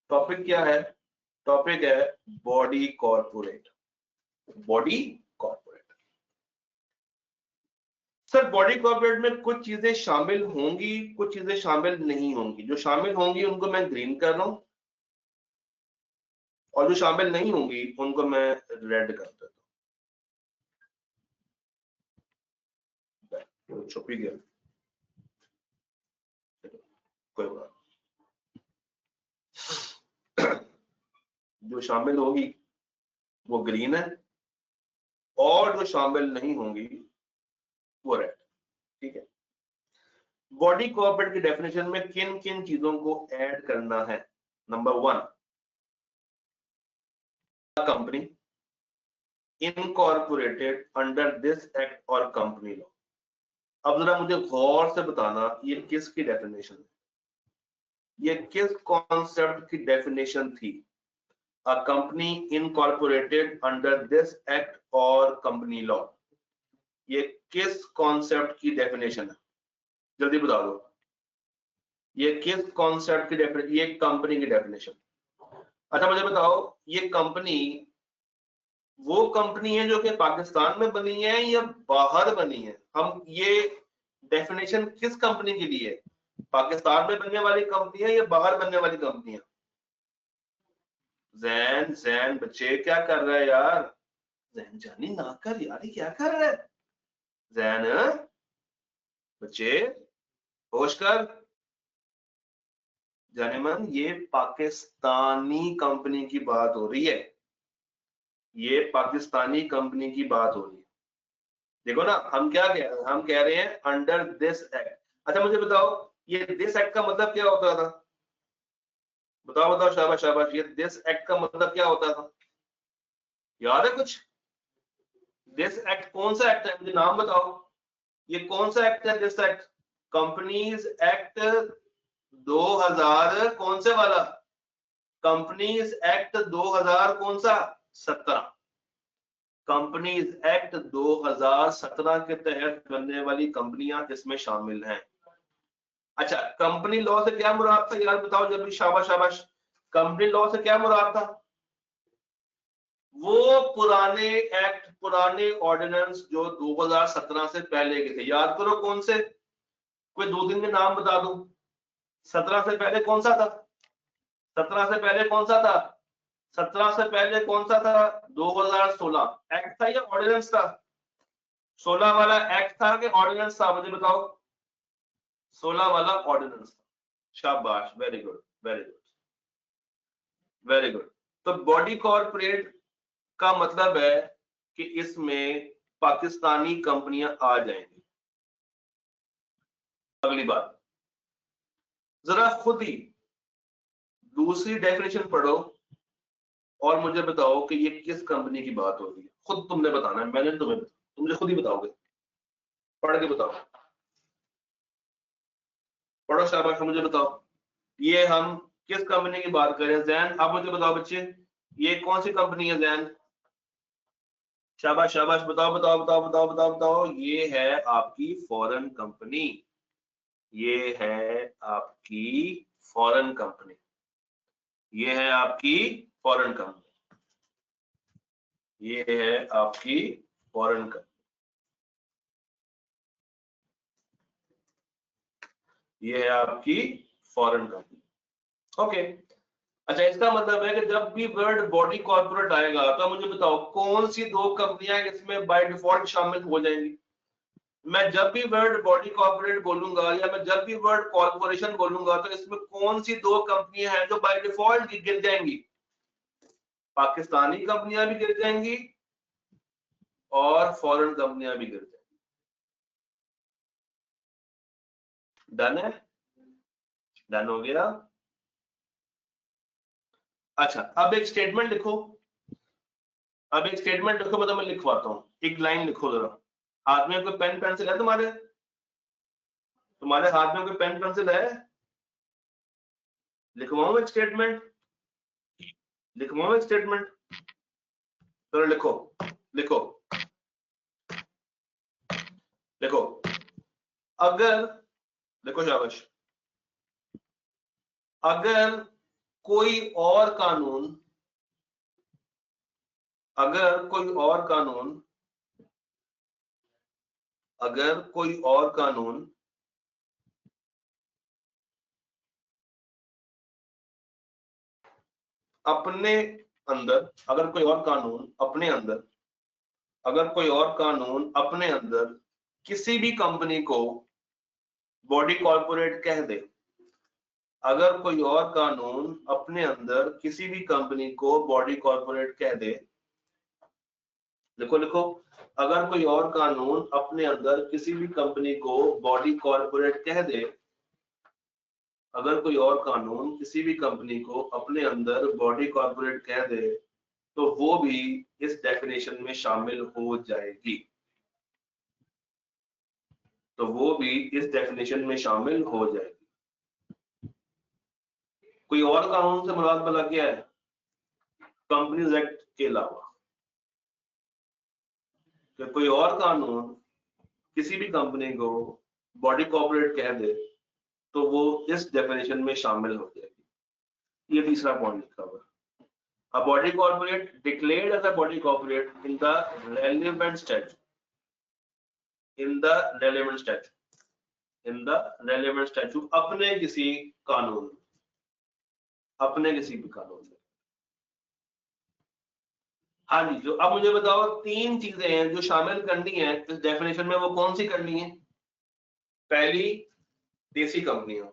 टॉपिक क्या है? टॉपिक है body corporate. Body corporate. Sir body corporate में कुछ चीजें शामिल होंगी, कुछ चीजें शामिल नहीं होंगी। जो शामिल होंगी उनको मैं ग्रीन कर रहा हूं और जो शामिल नहीं होंगी उनको मैं रेड कर देता हूं। छुप ही गया, कोई बात। जो शामिल होगी वो ग्रीन है और जो शामिल नहीं होंगी वो रेड। ठीक है। बॉडी कॉर्पोरेट की डेफिनेशन में किन किन चीजों को ऐड करना है? Number 1, company incorporated under this act और कंपनी लॉ। अब जरा मुझे गौर से बताना, ये किसकी डेफिनेशन है? ये किस कॉन्सेप्ट की डेफिनेशन थी? A company incorporated under this act और कंपनी लॉ, ये किस कॉन्सेप्ट की डेफिनेशन है? जल्दी बता दो, ये किस कॉन्सेप्ट की डेफिनेशन? ये कंपनी की डेफिनेशन। अच्छा मुझे बताओ, ये कंपनी वो कंपनी है जो कि पाकिस्तान में बनी है या बाहर बनी है? हम ये डेफिनेशन किस कंपनी के लिए है? पाकिस्तान में बनने वाली कंपनी है या बाहर बनने वाली कंपनी है? जैन जैन बच्चे क्या कर रहा है यार? जैन जानी ना कर यार, ये क्या कर रहा है? जैन बच्चे होश कर। जानेमन, ये पाकिस्तानी कंपनी की बात हो रही है, ये पाकिस्तानी कंपनी की बात हो रही है। देखो ना, हम क्या कह रहे हैं, हम कह रहे हैं अंडर दिस एक्ट। अच्छा मुझे बताओ, ये दिस एक्ट का मतलब क्या होता था? बताओ बताओ, शाबाश शाबाश, ये दिस एक्ट का मतलब क्या होता था? याद है कुछ? दिस एक्ट कौन सा एक्ट है, मुझे नाम बताओ। ये कौन सा एक्ट है दिस एक्ट? कंपनीज एक्ट 2000 कौन से वाला? कंपनीज एक्ट 2000 कौन सा? 17। कंपनीज एक्ट 2017 के तहत बनने वाली कंपनियां इसमें शामिल हैं। अच्छा, कंपनी लॉ से क्या मुराद था यार, बताओ जब भी, शाबाश शाबाश। कंपनी लॉ से क्या मुराद था? वो पुराने एक्ट, पुराने ऑर्डिनेंस जो 2017 से पहले के थे, याद करो कौन से, कोई 2-3 के नाम बता दो। 17 से पहले कौन सा था? 17 से पहले कौन सा था? 17 से पहले कौन सा था? 2016 एक्ट था या ऑर्डिनेंस था? 16 वाला एक्ट था कि ऑर्डिनेंस था, मुझे बताओ। 16 वाला ऑर्डिनेंस था। शाबाश, very good very good very good. तो बॉडी कॉर्पोरेट का मतलब है कि इसमें पाकिस्तानी कंपनियां आ जाएंगी। अगली बात, जरा खुद ही दूसरी डेफिनेशन पढ़ो और मुझे बताओ कि ये किस कंपनी की बात हो रही है। खुद तुमने बताना है, मैंने तुम्हें, तुम मुझे खुद ही बताओगे, पढ़ के बताओ। पढ़ो शाबाश, मुझे बताओ ये हम किस कंपनी की बात कर रहे हैं। जैन, आप मुझे बताओ बच्चे, ये कौन सी कंपनी है जैन? शाबाश शाबाश, बताओ बताओ बताओ बताओ बताओ बताओ। ये है आपकी फॉरेन कंपनी, ये है आपकी फॉरेन कंपनी, ये है आपकी फॉरेन कंपनी, ये है आपकी फॉरेन कंपनी, ये है आपकी फॉरेन कंपनी। ओके। अच्छा, इसका मतलब है कि जब भी वर्ड बॉडी कॉर्पोरेट आएगा तो मुझे बताओ कौन सी दो कंपनियां इसमें बाय डिफॉल्ट शामिल हो जाएंगी। मैं जब भी वर्ड बॉडी कॉर्पोरेट बोलूंगा या मैं जब भी वर्ड कॉर्पोरेशन बोलूंगा तो इसमें कौन सी दो कंपनियां हैं जो बाय डिफॉल्ट गिर जाएंगी? पाकिस्तानी कंपनियां भी गिर जाएंगी और फॉरेन कंपनियां भी गिर जाएंगी। डन है? डन हो गया। अच्छा, अब एक स्टेटमेंट लिखो, अब एक स्टेटमेंट लिखो, मतलब मैं लिखवाता हूँ। एक लाइन लिखो जरा। हाथ में कोई पेन पेंसिल है तुम्हारे? तुम्हारे हाथ में कोई पेन पेंसिल है? लिखवाऊं एक स्टेटमेंट? लिखवाऊं एक स्टेटमेंट? चलो लिखो, लिखो लिखो। अगर, देखो शाबाश, अगर कोई और कानून, अगर कोई और कानून, अगर कोई और कानून अपने अंदर, अगर कोई और कानून अपने अंदर, अगर कोई और कानून अपने अंदर किसी भी कंपनी को बॉडी कॉर्पोरेट कह दे, अगर कोई और कानून अपने अंदर किसी भी कंपनी को बॉडी कॉर्पोरेट कह दे, लिखो लिखो, अगर कोई और कानून अपने अंदर किसी भी कंपनी को बॉडी कॉर्पोरेट कह दे, अगर कोई और कानून किसी भी कंपनी को अपने अंदर बॉडी कॉर्पोरेट कह दे तो वो भी इस डेफिनेशन में शामिल हो जाएगी, तो वो भी इस डेफिनेशन में शामिल हो जाएगी। कोई और कानून से मुराद भला क्या है? कंपनीज एक्ट के अलावा कि कोई और कानून किसी भी कंपनी को बॉडी कॉर्पोरेट कह दे तो वो इस डेफिनेशन में शामिल हो जाएगी। ये तीसरा पॉइंट लिखा हुआ है। A body corporate declared as a body corporate in the relevant statute, in the relevant statute, in the relevant statute, अपने किसी कानून, अपने किसी भी कानून में। हाँ जी, जो अब मुझे बताओ तीन चीजें हैं जो शामिल करनी है इस डेफिनेशन में, वो कौन सी करनी है? पहली, देसी कंपनियां,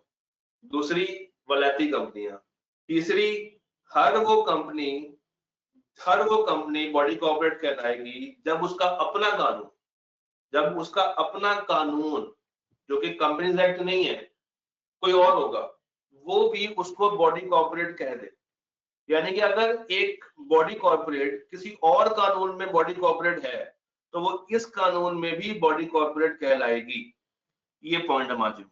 दूसरी वलैती कंपनियां। तीसरी, हर वो कंपनी बॉडी कॉर्पोरेट कहलाएगी जब उसका अपना कानून जो कि कंपनीज एक्ट नहीं है, कोई और होगा, वो भी उसको बॉडी कॉर्पोरेट कह दे। यानी कि अगर एक बॉडी कॉर्पोरेट किसी और कानून में बॉडी कॉर्पोरेट है तो वो इस कानून में भी बॉडी कॉर्पोरेट कहलाएगी। ये पॉइंट हम आज,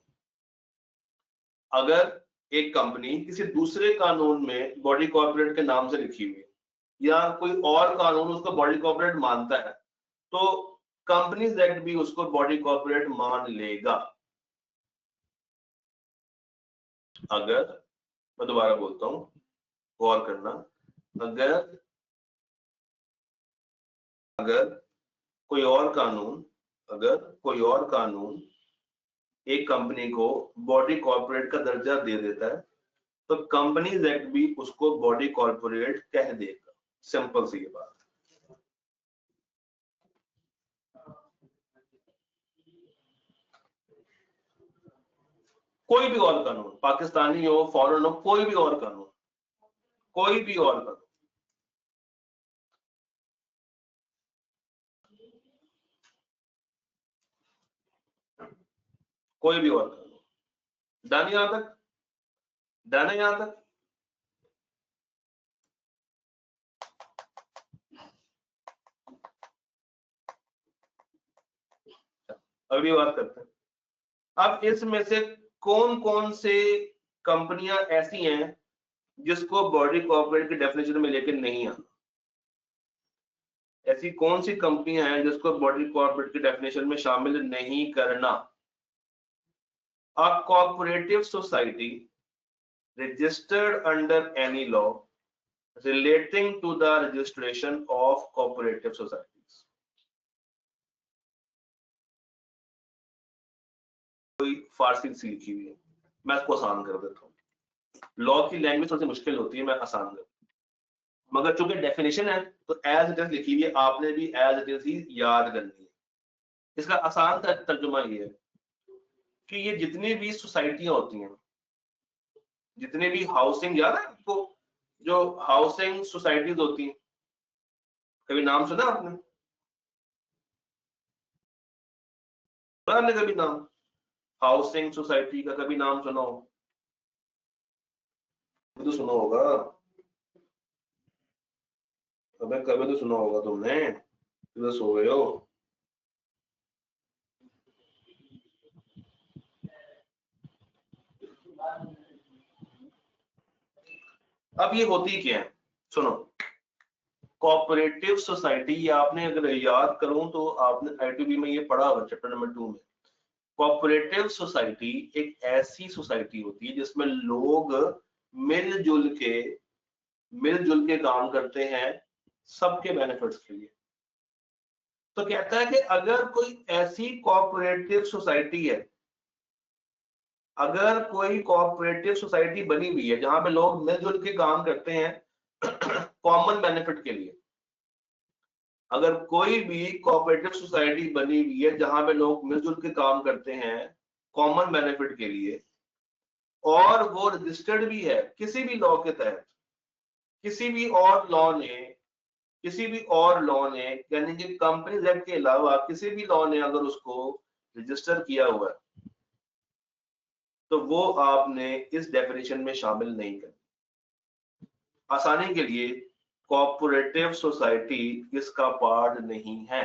अगर एक कंपनी किसी दूसरे कानून में बॉडी कॉर्पोरेट के नाम से लिखी हुई है या कोई और कानून उसको बॉडी कॉर्पोरेट मानता है तो कंपनीज एक्ट भी उसको बॉडी कॉर्पोरेट मान लेगा। अगर, मैं दोबारा बोलता हूं, गौर करना, अगर कोई और कानून एक कंपनी को बॉडी कॉर्पोरेट का दर्जा दे देता है तो कंपनीज एक्ट भी उसको बॉडी कॉर्पोरेट कह देगा। सिंपल सी बात। कोई भी और कानून, पाकिस्तानी हो, फॉरेन हो, कोई भी और कानून, कोई भी और कानून, कोई भी और कानून। डन यहां तक? डन है यहां तक? अगली बात करते हैं। अब इसमें से कौन कौन से कंपनियां ऐसी हैं जिसको बॉडी कॉर्पोरेट की डेफिनेशन में लेकर नहीं आना? ऐसी कौन सी कंपनियां हैं जिसको बॉडी कॉर्पोरेट की डेफिनेशन में शामिल नहीं करना? A cooperative society registered under any law relating to the registration of cooperative societies. कोई फारसी सी लिखी हुई है, मैं इसको आसान कर देता हूँ। लॉ की लैंग्वेज थोड़ी मुश्किल होती है, मैं आसान कर, मगर चूंकि डेफिनेशन है तो एज इट इज लिखी हुई है, आपने भी एज इट इज ही याद करनी है। इसका आसान तर्जुमा ये है कि ये जितनी भी सोसाइटियां होती हैं, जितने भी हाउसिंग, याद है आपको जो हाउसिंग सोसाइटीज होती हैं, कभी नाम सुना आपने? आपने कभी नाम हाउसिंग सोसाइटी का कभी नाम सुना हो? तो सुना होगा, अबे कभी तो सुना होगा तुमने, तो सो गए हो। अब ये होती क्या है, सुनो। कोऑपरेटिव सोसाइटी, ये आपने अगर याद करूं तो आपने आईटीबी में ये पढ़ा होगा चैप्टर नंबर 2 में। कोऑपरेटिव सोसाइटी एक ऐसी सोसाइटी होती है जिसमें लोग मिलजुल के काम करते हैं सबके बेनिफिट्स के लिए। तो कहता है कि अगर कोई ऐसी कोऑपरेटिव सोसाइटी है, अगर कोई कोऑपरेटिव सोसाइटी बनी हुई है जहां पे लोग मिलजुल के काम करते हैं कॉमन बेनिफिट के लिए, अगर कोई भी कोऑपरेटिव सोसाइटी बनी हुई है जहां पे लोग मिलजुल के काम करते हैं कॉमन बेनिफिट के लिए, और वो रजिस्टर्ड भी है किसी भी लॉ के तहत, किसी भी और लॉ ने यानी कि कंपनीज एक्ट के अलावा किसी भी लॉ ने अगर उसको रजिस्टर किया हुआ है तो वो आपने इस डेफिनेशन में शामिल नहीं करनी। आसानी के लिए, कोऑपरेटिव सोसाइटी इसका पार्ट नहीं है,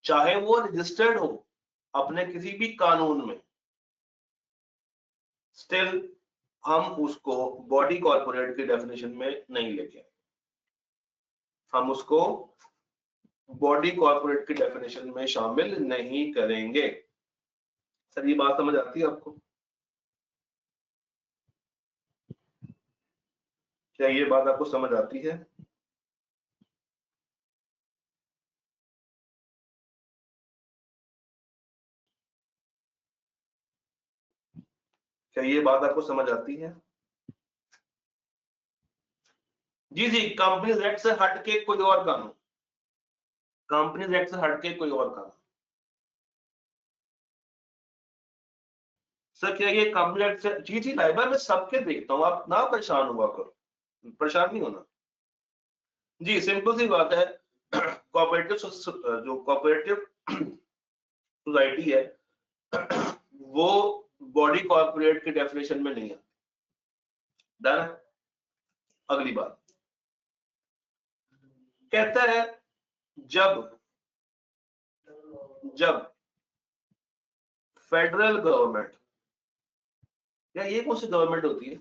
चाहे वो रजिस्टर्ड हो अपने किसी भी कानून में, स्टिल हम उसको बॉडी कॉर्पोरेट की डेफिनेशन में नहीं लेके, हम उसको बॉडी कॉर्पोरेट की डेफिनेशन में शामिल नहीं करेंगे। सर ये बात समझ आती है आपको? क्या ये बात आपको समझ आती है? क्या ये बात आपको समझ आती है? जी जी, कंपनीज एक्ट से हट के कोई और कानून, कंपनीज एक्ट से हट के कोई और कानून, सर क्या ये कंपनी एक्ट से? जी जी लाइबर में सबके देखता हूँ, आप ना परेशान हुआ करो, परेशान नहीं होना। जी सिंपल सी बात है, कोऑपरेटिव जो कोऑपरेटिव सोसाइटी है वो बॉडी कॉर्पोरेट की डेफिनेशन में नहीं है। डन। अगली बात कहता है जब फेडरल गवर्नमेंट, या ये कौन सी गवर्नमेंट होती है?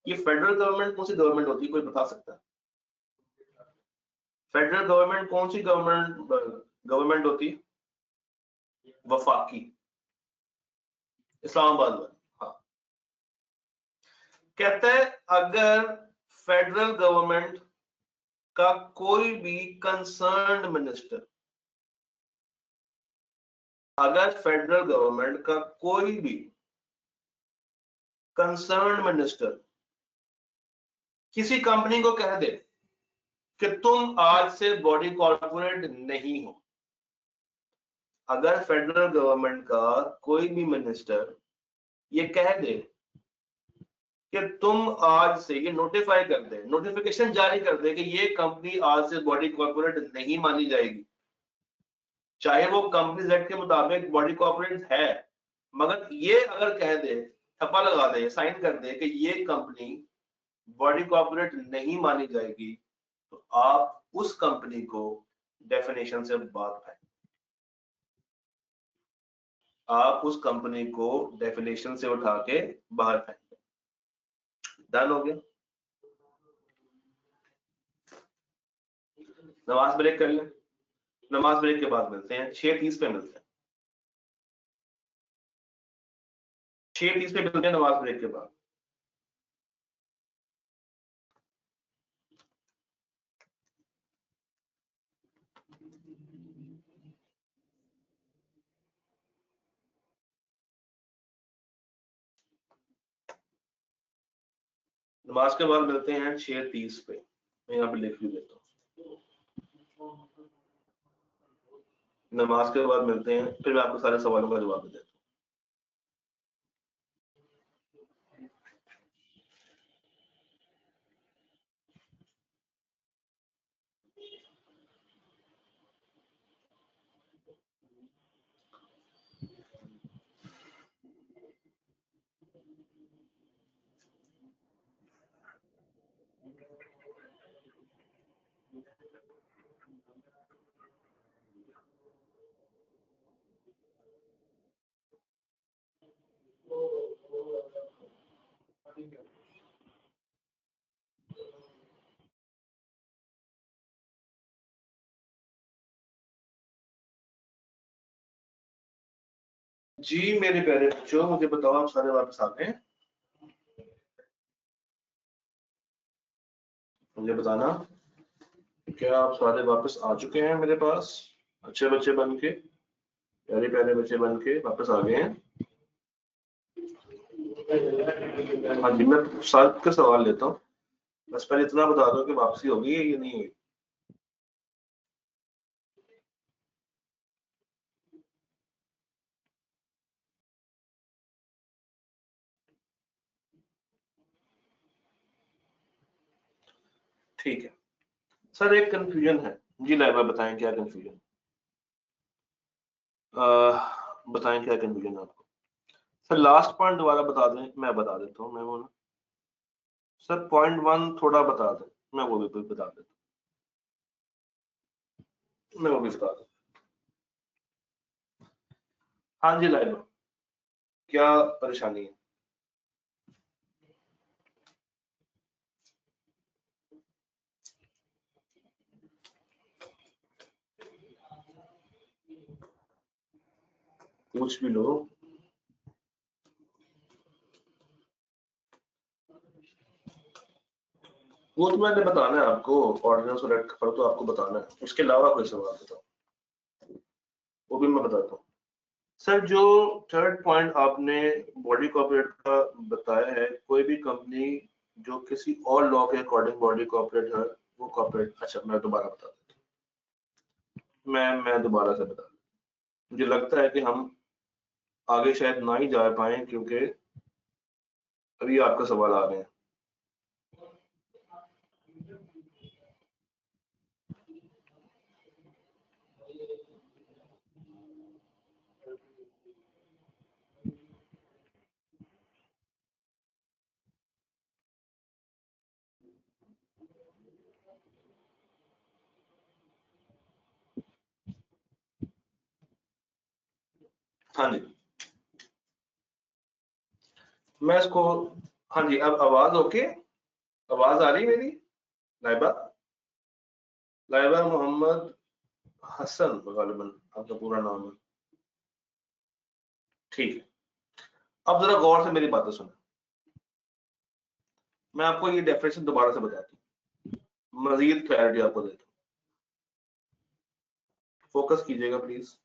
ये फेडरल गवर्नमेंट कौन सी गवर्नमेंट होती है, कोई बता सकता है? फेडरल गवर्नमेंट कौन सी गवर्नमेंट होती है? वफाकी, इस्लामाबाद वाली। हाँ, कहता है अगर फेडरल गवर्नमेंट का कोई भी कंसर्न्ड मिनिस्टर, अगर फेडरल गवर्नमेंट का कोई भी कंसर्न्ड मिनिस्टर किसी कंपनी को कह दे कि तुम आज से बॉडी कॉर्पोरेट नहीं हो, अगर फेडरल गवर्नमेंट का कोई भी मिनिस्टर ये कह दे कि तुम आज से, ये नोटिफाई कर दे, नोटिफिकेशन जारी कर दे कि ये कंपनी आज से बॉडी कॉर्पोरेट नहीं मानी जाएगी, चाहे वो कंपनीज एक्ट के मुताबिक बॉडी कॉर्पोरेट है, मगर ये अगर कह दे, ठप्पा लगा दे, साइन कर दे कि ये कंपनी बॉडी कॉर्पोरेट नहीं मानी जाएगी, तो आप उस कंपनी को डेफिनेशन से बाहर फेंक, आप उस कंपनी को डेफिनेशन से उठा के बाहर फेंक। डन हो गया। नमाज ब्रेक कर लें, नमाज ब्रेक के बाद मिलते हैं, 6:30 पे मिलते हैं, 6:30 पे मिलते हैं नमाज ब्रेक के बाद। नमाज के बाद मिलते हैं 6:30 पे, मैं यहाँ पे लिख भी देता हूँ। नमाज के बाद मिलते हैं, फिर मैं आपको सारे सवालों का जवाब देता हूँ। जी मेरे प्यारे बच्चों, मुझे बताओ आप सारे वापस आ गए? मुझे बताना, क्या आप सारे वापस आ चुके हैं मेरे पास? अच्छे बच्चे बन के, प्यारे प्यारे बच्चे बन के वापस आ गए हैं? हाँ जी, मैं सबके सवाल लेता हूँ, बस पहले इतना बता दो कि वापसी होगी या ये नहीं हुई। ठीक है सर, एक कंफ्यूजन है जी, लाइबा बताएं क्या कंफ्यूजन, बताएं क्या कंफ्यूजन है आपको? सर लास्ट पॉइंट दोबारा बता दें, मैं बता देता हूँ। मैं वो ना सर पॉइंट 1 थोड़ा बता दें, मैं वो भी बता देता हूँ, मैं वो भी बता दूँ। हाँ जी लाइबा, क्या परेशानी है? पूछ भी लो। वो तो मैंने बताना है आपको, ऑर्डिनेंस और एक्ट पर तो आपको बताना है, उसके अलावा कोई सवाल बताओ, वो भी मैं बताता हूँ। सर जो थर्ड पॉइंट आपने बॉडी कॉर्पोरेट का बताया है, कोई भी कंपनी जो किसी और लॉ के अकॉर्डिंग बॉडी कॉर्पोरेट है वो कॉर्पोरेट, अच्छा मैं दोबारा बता देता हूँ, मैं दोबारा से बता दूं। मुझे लगता है कि हम आगे शायद ना ही जा पाए क्योंकि अभी आपका सवाल आ रहे हैं। हाँ जी, मैं इसको, हाँ जी, अब आवाज ओके, आवाज आ रही है मेरी? लाइबा, लाइबा मोहम्मद हसन गालिबन आपका पूरा नाम है, ठीक है। अब जरा गौर से मेरी बातें सुनो, मैं आपको ये डेफिनेशन दोबारा से बताता हूँ, मजीद क्लैरिटी आपको देता हूँ। फोकस कीजिएगा प्लीज,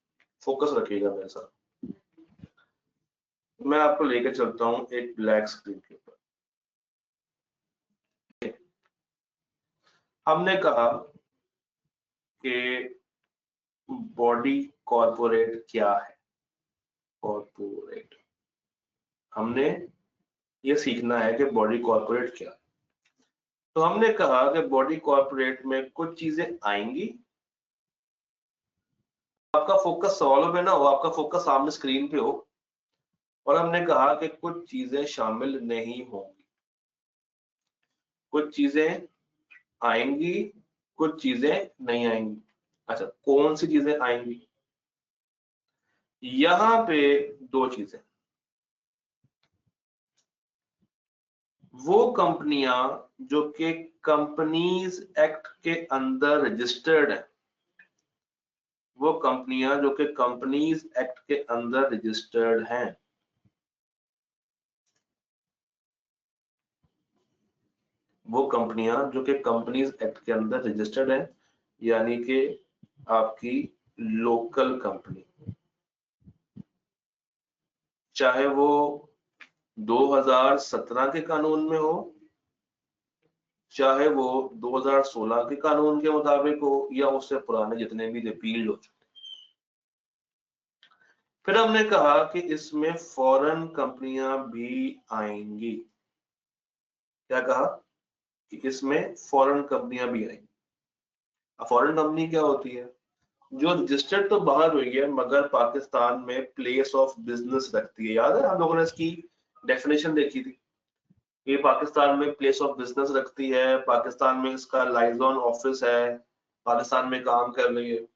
फोकस रखिएगा मेरे साथ। मैं आपको लेके चलता हूँ एक ब्लैक स्क्रीन के ऊपर। हमने कहा कि बॉडी कॉर्पोरेट क्या है, कॉर्पोरेट, हमने ये सीखना है कि बॉडी कॉर्पोरेट क्या है। तो हमने कहा कि बॉडी कॉर्पोरेट में कुछ चीजें आएंगी, आपका फोकस सवालों पे ना हो, आपका फोकस सामने स्क्रीन पे हो, और हमने कहा कि कुछ चीजें शामिल नहीं होंगी, कुछ चीजें आएंगी, कुछ चीजें नहीं आएंगी। अच्छा, कौन सी चीजें आएंगी? यहां पे दो चीजें, वो कंपनियां जो कि कंपनीज एक्ट के अंदर रजिस्टर्ड है, वो कंपनियां जो कि कंपनीज एक्ट के अंदर रजिस्टर्ड हैं, वो कंपनियां जो कि कंपनीज एक्ट के अंदर रजिस्टर्ड हैं, यानी कि आपकी लोकल कंपनी, चाहे वो 2017 के कानून में हो, चाहे वो 2016 के कानून के मुताबिक हो, या उससे पुराने जितने भी रिपील्ड हो चुके। फिर हमने कहा कि इसमें फॉरेन कंपनियां भी आएंगी। क्या कहा? कि इसमें फॉरेन कंपनियां भी आएंगी। फॉरेन कंपनी क्या होती है? जो रजिस्टर्ड तो बाहर हुई है मगर पाकिस्तान में प्लेस ऑफ बिजनेस रखती है। याद है हम लोगों ने इसकी डेफिनेशन देखी थी, ये पाकिस्तान में प्लेस ऑफ बिजनेस रखती है, पाकिस्तान में इसका लाइजॉन ऑफिस है, पाकिस्तान में काम कर रही है।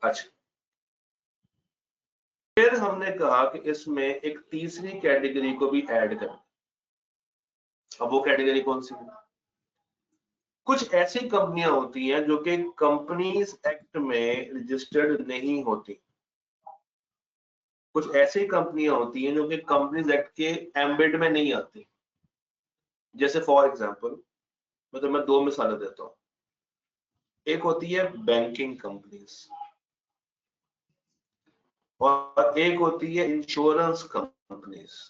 अच्छा, फिर हमने कहा कि इसमें एक तीसरी कैटेगरी को भी ऐड करें। अब वो कैटेगरी कौन सी है? कुछ ऐसी कंपनियां होती हैं जो कि कंपनीज एक्ट में रजिस्टर्ड नहीं होती, कुछ ऐसी कंपनियां होती हैं जो कि कंपनीज एक्ट के एम्बेड में नहीं आती। जैसे फॉर एग्जांपल मैं दो मिसालें देता हूं। एक होती है बैंकिंग कंपनीज और एक होती है इंश्योरेंस कंपनीज।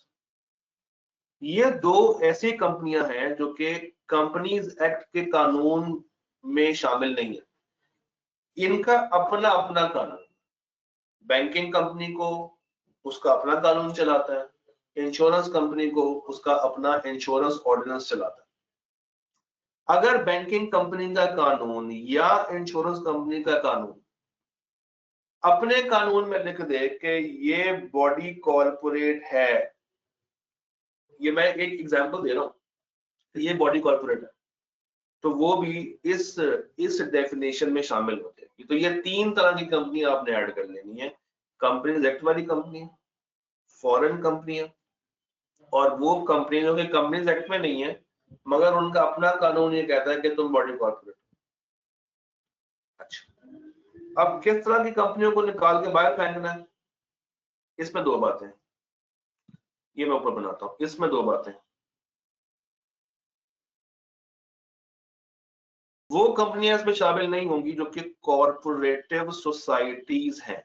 ये दो ऐसी कंपनियां हैं जो कि कंपनीज एक्ट के कानून में शामिल नहीं है, इनका अपना अपना कानून, बैंकिंग कंपनी को उसका अपना कानून चलाता है, इंश्योरेंस कंपनी को उसका अपना इंश्योरेंस ऑर्डिनेंस चलाता है। अगर बैंकिंग कंपनी का कानून या इंश्योरेंस कंपनी का कानून अपने कानून में लिख दे कि ये बॉडी कॉर्पोरेट है, ये मैं एक एग्जांपल दे रहा हूं, ये बॉडी कॉर्पोरेट है, तो वो भी इस डेफिनेशन में शामिल होते हैं। तो ये तीन तरह की कंपनी आपने ऐड कर लेनी है, कंपनीज एक्ट वाली कंपनी, फॉरेन कंपनियां, और वो कंपनी जो कि कंपनीज एक्ट में नहीं है मगर उनका अपना कानून ये कहता है कि तुम बॉडी कॉर्पोरेट। अच्छा, अब किस तरह की कंपनियों को निकाल के बाहर फेंकना है, इसमें दो बातें, ये मैं ऊपर बनाता हूं, इसमें दो बातें। वो कंपनियां इसमें शामिल नहीं होंगी जो कि कॉर्पोरेटिव सोसाइटीज हैं,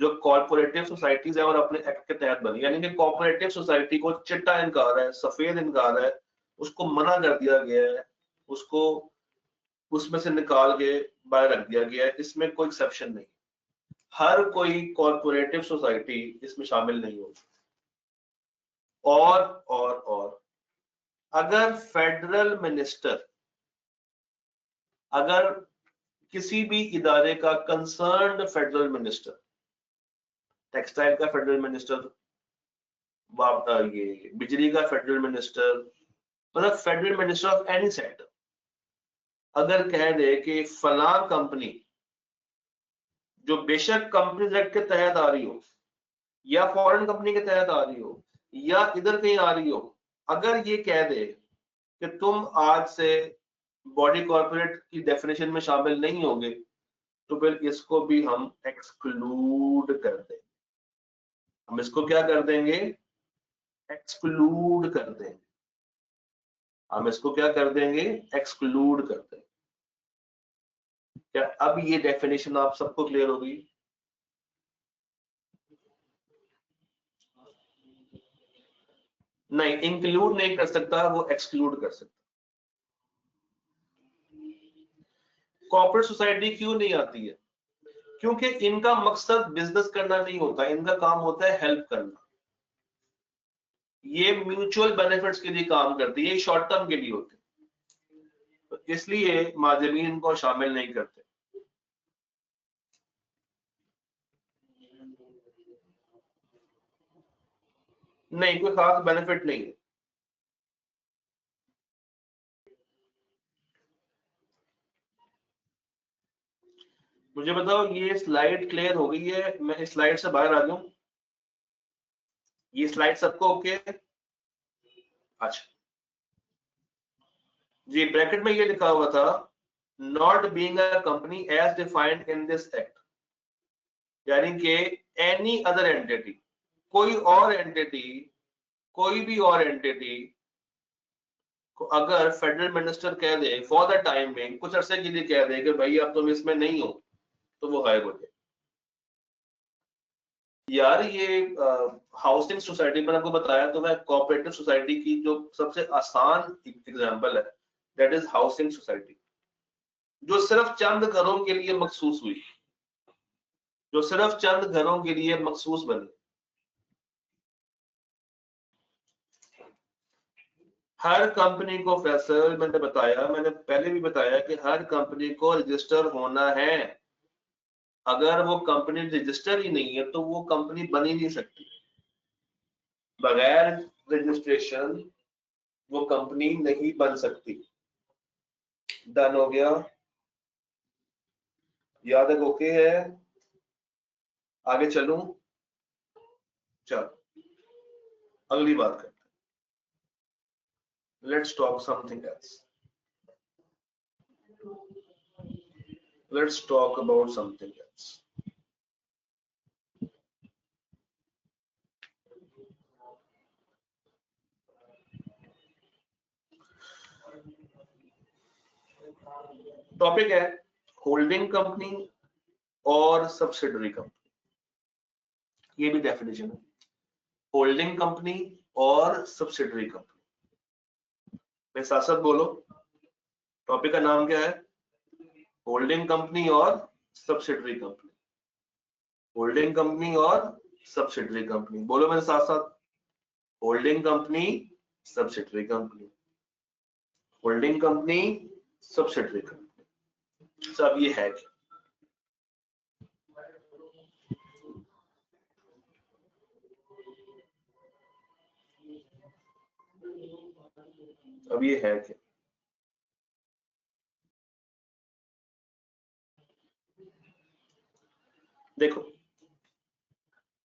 जो कॉर्पोरेटिव सोसाइटीज है और अपने एक्ट के तहत बनी, यानी कि कॉर्पोरेटिव सोसाइटी को चिट्टा इनकार है, सफेद इनकार है, उसको मना कर दिया गया है, उसको उसमें से निकाल के बाहर रख दिया गया है, इसमें कोई एक्सेप्शन नहीं। हर कोई कॉर्पोरेटिव सोसाइटी इसमें शामिल नहीं होगी। और अगर फेडरल मिनिस्टर, अगर किसी भी इदारे का कंसर्न्ड फेडरल मिनिस्टर, टेक्सटाइल का फेडरल मिनिस्टर, ये बिजली का फेडरल मिनिस्टर, मतलब federal minister of any sector, अगर कह दे कि फलां कंपनी जो बेशक कंपनी एक्ट के तहत आ रही हो या फॉरेन कंपनी के तहत आ रही हो या इधर कहीं आ रही हो, अगर ये कह दे कि तुम आज से बॉडी कॉर्पोरेट की डेफिनेशन में शामिल नहीं होगे, तो फिर इसको भी हम एक्सक्लूड कर देंगे। हम इसको क्या कर देंगे? एक्सक्लूड कर देंगे। हम इसको क्या कर देंगे? एक्सक्लूड कर देंगे। क्या अब ये डेफिनेशन आप सबको क्लियर होगी? नहीं, इंक्लूड नहीं कर सकता, वो एक्सक्लूड कर सकता। कॉर्पोरेट सोसाइटी क्यों नहीं आती है? क्योंकि इनका मकसद बिजनेस करना नहीं होता, इनका काम होता है हेल्प करना। ये म्यूचुअल बेनिफिट्स के लिए काम करती है, शॉर्ट टर्म के लिए होते हैं, तो इसलिए माजिमीन इनको शामिल नहीं करते। नहीं, कोई खास बेनिफिट नहीं है। मुझे बताओ, ये स्लाइड क्लियर हो गई है? मैं इस स्लाइड से बाहर आ जाऊं? ये स्लाइड सबको ओके है? अच्छा जी, ब्रैकेट में ये लिखा हुआ था, not being a company as defined in this act, यानी कि एनी अदर एंटिटी, कोई और एंटिटी, कोई भी और एंटिटी को अगर फेडरल मिनिस्टर कह दे फॉर द टाइम में, कुछ अरसे के लिए कह दे कि भाई अब तुम इसमें नहीं हो, तो वो गायब हो जाए। यार ये हाउसिंग सोसाइटी मैंने आपको बताया, तो मैं कोऑपरेटिव सोसाइटी की जो सबसे आसान एग्जांपल है, दैट इज हाउसिंग सोसाइटी, जो सिर्फ चंद घरों के लिए मखसूस हुई, जो सिर्फ चंद घरों के लिए मखसूस बनी। हर कंपनी को, फैसल मैंने बताया, मैंने पहले भी बताया कि हर कंपनी को रजिस्टर होना है। अगर वो कंपनी रजिस्टर ही नहीं है तो वो कंपनी बन ही नहीं सकती। बगैर रजिस्ट्रेशन वो कंपनी नहीं बन सकती। डन हो गया? याद है? ओके है? आगे चलूं? चलो अगली बात करते हैं। Let's talk something else. Let's talk about something else. Topic है होल्डिंग कंपनी और सब्सिडरी कंपनी। ये भी डेफिनेशन है, होल्डिंग कंपनी और सब्सिडरी कंपनी। मैं साथ साथ बोलो, टॉपिक का नाम क्या है? होल्डिंग कंपनी और सब्सिडरी कंपनी। होल्डिंग कंपनी और सब्सिडरी कंपनी, बोलो मेरे साथ साथ, holding company, subsidiary company, holding company, subsidiary company. सब ये है क्या? अब ये है क्या? देखो,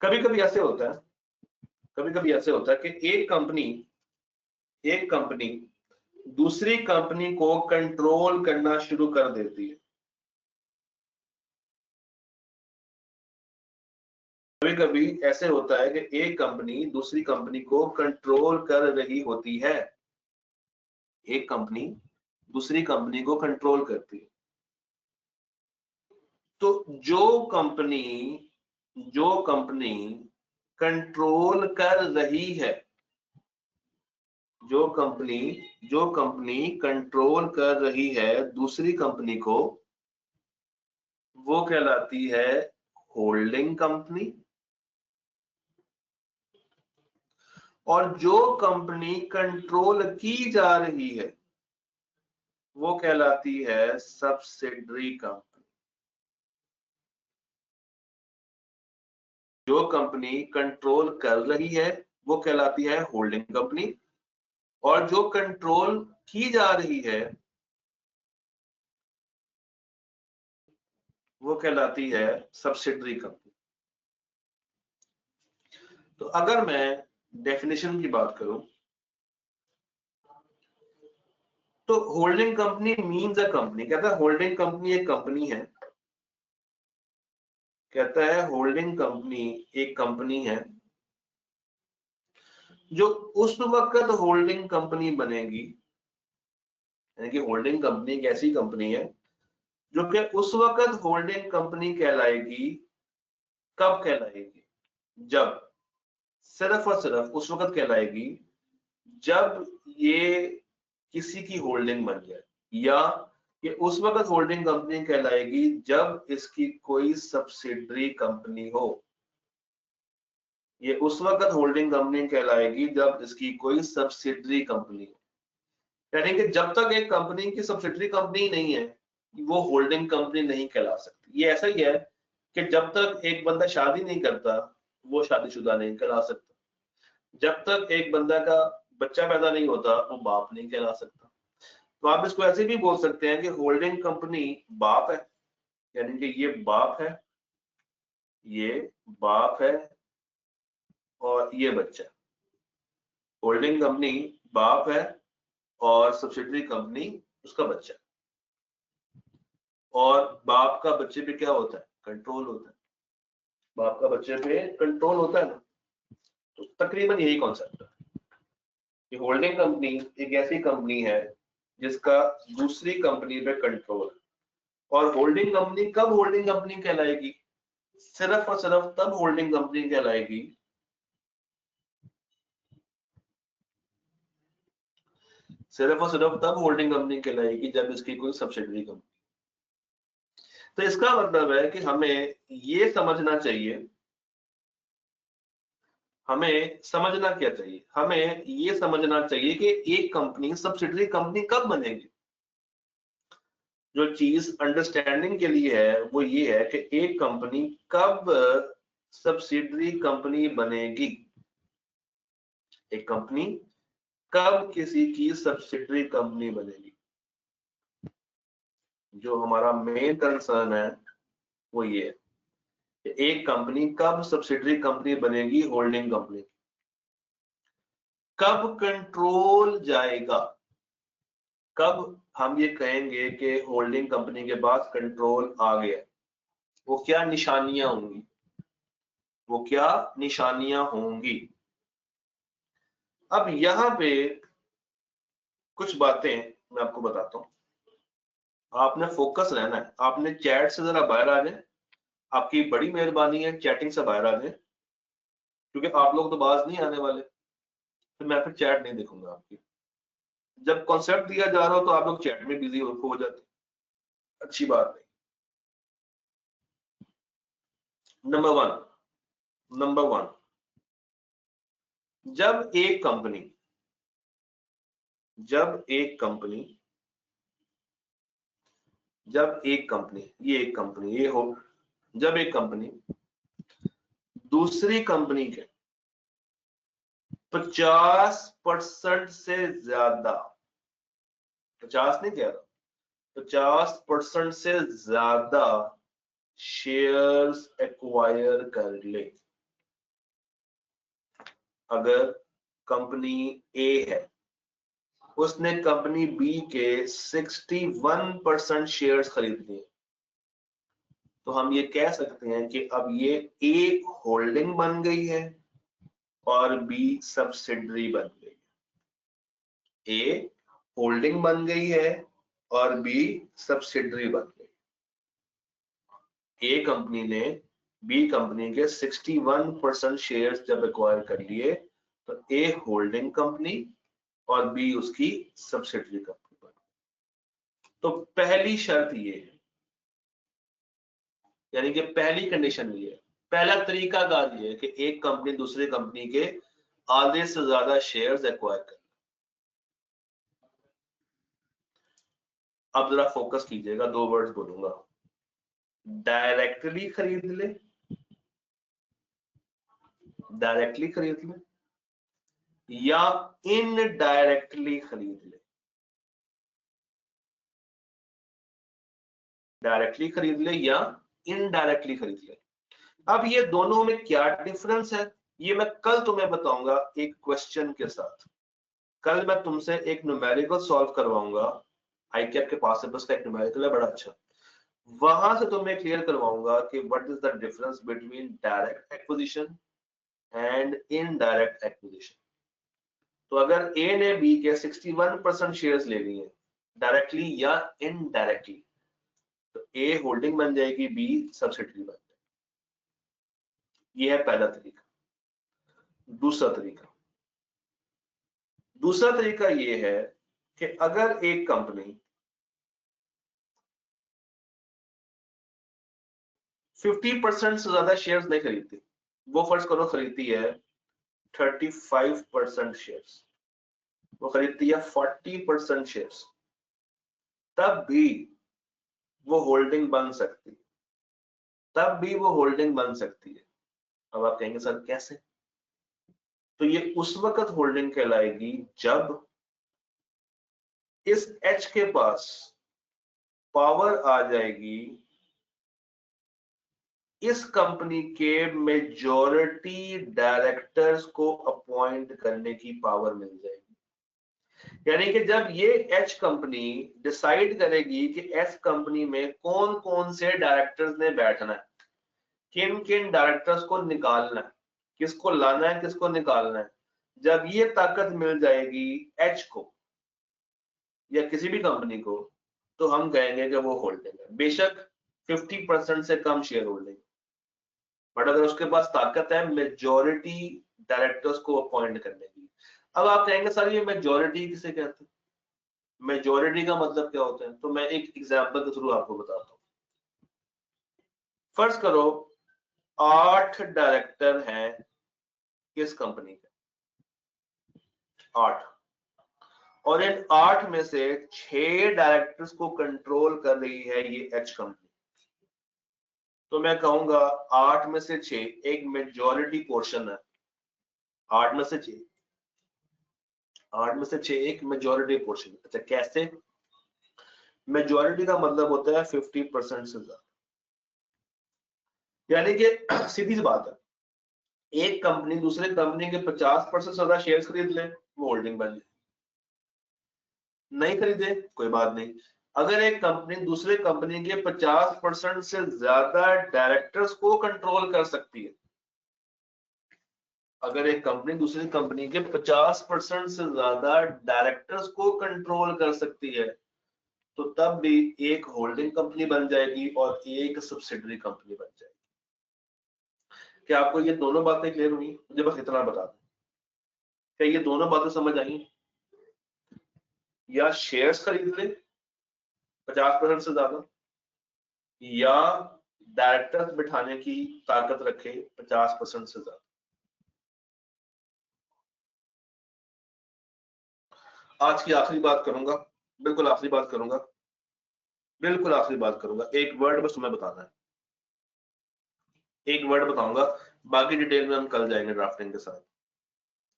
कभी कभी ऐसे होता है, कभी कभी ऐसे होता है कि एक कंपनी दूसरी कंपनी को कंट्रोल करना शुरू कर देती है। कभी कभी ऐसे होता है कि एक कंपनी दूसरी कंपनी को कंट्रोल कर रही होती है। एक कंपनी दूसरी कंपनी को कंट्रोल करती है। तो जो कंपनी कंट्रोल कर रही है, जो कंपनी कंट्रोल कर रही है दूसरी कंपनी को, वो कहलाती है होल्डिंग कंपनी, और जो कंपनी कंट्रोल की जा रही है वो कहलाती है सब्सिडरी कंपनी। जो कंपनी कंट्रोल कर रही है वो कहलाती है होल्डिंग कंपनी, और जो कंट्रोल की जा रही है वो कहलाती है सब्सिडरी कंपनी। तो अगर मैं डेफिनेशन की बात करूं तो holding company means a company, कहता है होल्डिंग कंपनी एक कंपनी है, कहता है होल्डिंग कंपनी एक कंपनी है जो उस वक्त होल्डिंग कंपनी बनेगी, यानी कि होल्डिंग कंपनी एक ऐसी कंपनी है जो कि उस वक्त होल्डिंग कंपनी कहलाएगी। कब कहलाएगी? जब, सिर्फ और सिर्फ उस वक्त कहलाएगी जब ये किसी की होल्डिंग बन जाए, या ये उस वक्त होल्डिंग कंपनी कहलाएगी जब इसकी कोई सब्सिडरी कंपनी हो। ये उस वक्त होल्डिंग कंपनी कहलाएगी जब इसकी कोई सब्सिडरी कंपनी हो। यानी कि जब तक एक कंपनी की सब्सिडरी कंपनी नहीं है वो होल्डिंग कंपनी नहीं कहला सकती। ये ऐसा ही है कि जब तक एक बंदा शादी नहीं करता वो शादीशुदा नहीं कहला सकता, जब तक एक बंदा का बच्चा पैदा नहीं होता वो बाप नहीं कहला सकता। तो आप इसको ऐसे भी बोल सकते हैं कि होल्डिंग कंपनी बाप है, यानी कि ये बाप है, ये बाप है और ये बच्चा। होल्डिंग कंपनी बाप है और सब्सिडरी कंपनी उसका बच्चा, और बाप का बच्चे पे क्या होता है? कंट्रोल होता है। बाप का बच्चे पे कंट्रोल होता है ना। तो तकरीबन यही कॉन्सेप्ट है कि होल्डिंग कंपनी एक ऐसी कंपनी है जिसका दूसरी कंपनी पे कंट्रोल है। और होल्डिंग कंपनी कब होल्डिंग कंपनी कहलाएगी? सिर्फ और सिर्फ तब होल्डिंग कंपनी कहलाएगी सिर्फ और सिर्फ तब होल्डिंग कंपनी कहलाएगी जब इसकी कोई सब्सिडरी कंपनी। तो इसका मतलब है कि हमें ये समझना चाहिए, हमें समझना क्या चाहिए? हमें ये समझना चाहिए कि एक कंपनी सब्सिडरी कंपनी कब बनेगी। जो चीज अंडरस्टैंडिंग के लिए है वो ये है कि एक कंपनी कब सब्सिडरी कंपनी बनेगी। एक कंपनी कब किसी की सब्सिडरी कंपनी बनेगी। जो हमारा मेन कंसर्न है वो ये है कि एक कंपनी कब सब्सिडरी कंपनी बनेगी होल्डिंग कंपनी, कब कंट्रोल जाएगा, कब हम ये कहेंगे कि होल्डिंग कंपनी के पास कंट्रोल आ गया, वो क्या निशानियां होंगी, वो क्या निशानियां होंगी। अब यहां पे कुछ बातें मैं आपको बताता हूं। आपने फोकस रहना है, आपने चैट से जरा बाहर आ जाए। आपकी बड़ी मेहरबानी है, चैटिंग से बाहर आ जाए, क्योंकि आप लोग तो बाज नहीं आने वाले, तो मैं फिर चैट नहीं देखूंगा आपकी। जब कॉन्सेप्ट दिया जा रहा हो तो आप लोग चैट में बिजी हो जाते, अच्छी बात नहीं। नंबर वन, जब एक कंपनी जब एक कंपनी ये एक कंपनी ये हो जब एक कंपनी दूसरी कंपनी के 50% से ज्यादा, 50 नहीं कह रहा, 50% से ज्यादा शेयर्स एक्वायर कर ले। अगर कंपनी ए है, उसने कंपनी बी के 61% शेयर्स खरीद लिए, तो हम ये कह सकते हैं कि अब ये ए होल्डिंग बन गई है और बी सब्सिडरी बन गई है। ए होल्डिंग बन गई है और बी सब्सिडरी बन गई। ए कंपनी ने बी कंपनी के 61% शेयर्स जब एक्वायर कर लिए तो ए होल्डिंग कंपनी और बी उसकी सब्सिडरी कंपनी बन। तो पहली शर्त ये है, यानी कि पहली कंडीशन ये है, पहला तरीकाकार ये है कि एक कंपनी दूसरी कंपनी के आधे से ज्यादा शेयर्स एक्वायर कर। अब जरा फोकस कीजिएगा, दो वर्ड्स बोलूंगा, डायरेक्टली खरीद ले, डायरेक्टली खरीद ले या इनडायरेक्टली खरीद ले। डायरेक्टली खरीद ले या इनडायरेक्टली खरीद ले। अब ये दोनों में क्या डिफरेंस है, ये मैं कल तुम्हें बताऊंगा एक क्वेश्चन के साथ। कल मैं तुमसे एक न्यूमेरिकल सॉल्व करवाऊंगा, आईकैप के पास है, बस का एक न्यूमेरिकल है बड़ा अच्छा, वहां से तुम्हें क्लियर करवाऊंगा कि what is the difference between direct acquisition and indirect acquisition. तो अगर ए ने बी के 61% शेयर्स ले लिए डायरेक्टली या इनडायरेक्टली, तो ए होल्डिंग बन जाएगी, बी सब्सिडरी बन जाएगी। ये है पहला तरीका। दूसरा तरीका ये है कि अगर एक कंपनी 50% से ज्यादा शेयर्स नहीं खरीदती, वो फर्ज करो खरीदती है 35% शेयर्स, वो खरीदती है 40% शेयर्स, तब भी वो होल्डिंग बन सकती है, तब भी वो होल्डिंग बन सकती है। अब आप कहेंगे सर कैसे? तो ये उस वक्त होल्डिंग कहलाएगी जब इस एच के पास पावर आ जाएगी, इस कंपनी के मेजॉरिटी डायरेक्टर्स को अपॉइंट करने की पावर मिल जाएगी। यानी कि जब ये एच कंपनी डिसाइड करेगी कि एस कंपनी में कौन कौन से डायरेक्टर्स ने बैठना है, किन किन डायरेक्टर्स को निकालना है, किसको लाना है, किसको निकालना है, जब ये ताकत मिल जाएगी एच को या किसी भी कंपनी को, तो हम कहेंगे कि वो होल्डिंग है। बेशक 50% से कम शेयर होल्डिंग, बट अगर उसके पास ताकत है मेजॉरिटी डायरेक्टर्स को अपॉइंट करने की। अब आप कहेंगे सर ये मेजॉरिटी किसे कहते हैं, मेजॉरिटी का मतलब क्या होता है? तो मैं एक एग्जांपल के थ्रू आपको बताता हूँ। फर्ज करो 8 डायरेक्टर हैं किस कंपनी के, 8, और इन 8 में से 6 डायरेक्टर्स को कंट्रोल कर रही है ये एच कंपनी। तो मैं कहूंगा 8 में से 6 एक मेजॉरिटी पोर्शन है, 8 में से 6 एक मेजॉरिटी पोर्शन। अच्छा कैसे? मेजॉरिटी का मतलब होता है 50% से ज्यादा, यानी कि सीधी सी बात है, एक कंपनी दूसरे कंपनी के 50% से ज्यादा शेयर्स खरीद ले, वो होल्डिंग बन जाए, नहीं खरीदे कोई बात नहीं। अगर एक कंपनी दूसरे कंपनी के 50% से ज्यादा डायरेक्टर्स को कंट्रोल कर सकती है, अगर एक कंपनी दूसरी कंपनी के 50% से ज्यादा डायरेक्टर्स को कंट्रोल कर सकती है, तो तब भी एक होल्डिंग कंपनी बन जाएगी और एक सब्सिडरी कंपनी बन जाएगी। क्या आपको ये दोनों बातें क्लियर हुई? मुझे बस इतना बता दें, क्या ये दोनों बातें समझ आई? या शेयर्स खरीद ले 50% से ज्यादा, या डायरेक्टर्स बिठाने की ताकत रखे 50% से ज्यादा। आज की आखिरी बात करूंगा, बिल्कुल आखिरी बात करूंगा, बिल्कुल आखिरी बात करूंगा। एक वर्ड बस तुम्हें बताना है, एक वर्ड बताऊंगा, बाकी डिटेल में हम कल जाएंगे ड्राफ्टिंग के साथ,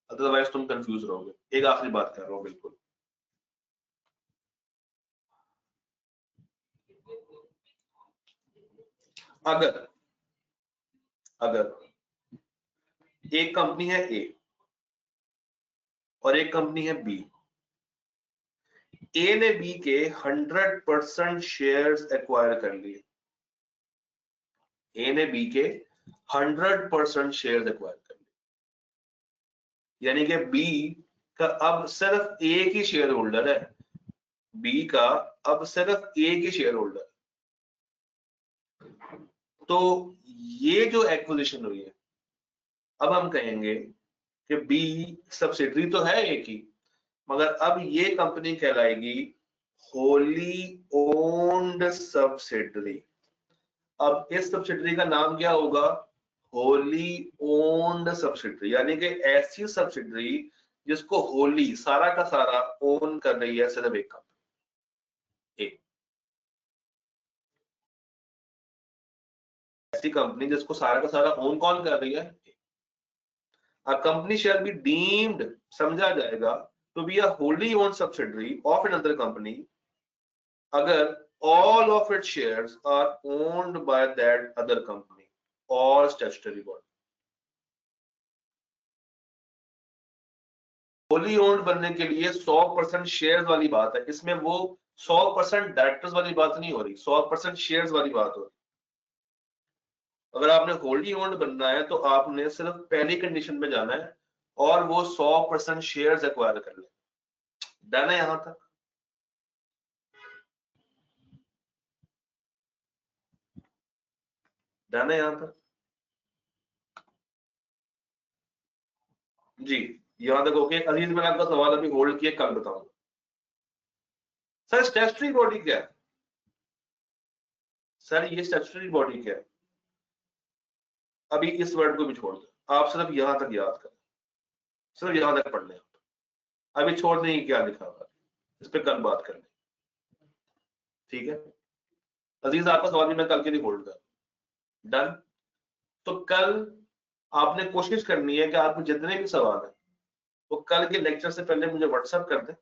अदरवाइज तुम कंफ्यूज रहोगे। एक आखिरी बात कर रहा हूं, बिल्कुल अगर अगर एक कंपनी है ए और एक कंपनी है बी, ए ने बी के 100% शेयर्स एक्वायर कर लिए, ए ने बी के 100% शेयर्स एक्वायर कर लिए, यानी कि बी का अब सिर्फ एक ही शेयर होल्डर है, बी का अब सिर्फ एक ही शेयर होल्डर। तो ये जो एक्विजिशन हुई है, अब हम कहेंगे कि बी सब्सिडरी तो है एक ही, मगर अब ये कंपनी कहलाएगी होली ओन्ड सब्सिडरी। अब इस सब्सिडरी का नाम क्या होगा? होली ओन्ड सब्सिडरी, यानी कि ऐसी सब्सिडरी जिसको होली सारा का सारा ओन कर रही है सिर्फ एक कंपनी। ऐसी कंपनी जिसको सारा का सारा ओन कौन कर रही है? A company shall be deemed, समझा जाएगा, to be a wholly owned subsidiary of another company अगर all of its shares are owned by that other company or statutory body। wholly owned बनने के लिए 100% शेयर्स वाली बात है, इसमें वो 100% डायरेक्टर्स वाली बात नहीं हो रही, 100% शेयर्स वाली बात हो रही। अगर आपने होल्डी ओन्ड बनना है तो आपने सिर्फ पहली कंडीशन में जाना है और वो 100% शेयर्स एक्वायर कर ले। डन है यहां तक? डन है यहां तक? जी यहां तक ओके। अजीज मैंने आपका सवाल अभी होल्ड किया, कल बताऊंगा। सर स्टैट्यूटरी बॉडी क्या है? सर ये स्टैट्यूटरी बॉडी क्या है? अभी इस वर्ड को भी छोड़ दो, आप सिर्फ यहां तक याद करें, सिर्फ यहां तक पढ़ लें। अभी छोड़ देंगे क्या लिखा हुआ, इस पे कल बात करें, ठीक है? अजीज आपका सवाल भी मैं कल के लिए होल्ड कर। डन। तो कल आपने कोशिश करनी है कि आपको जितने भी सवाल है वो कल के लेक्चर से पहले मुझे व्हाट्सएप कर दें,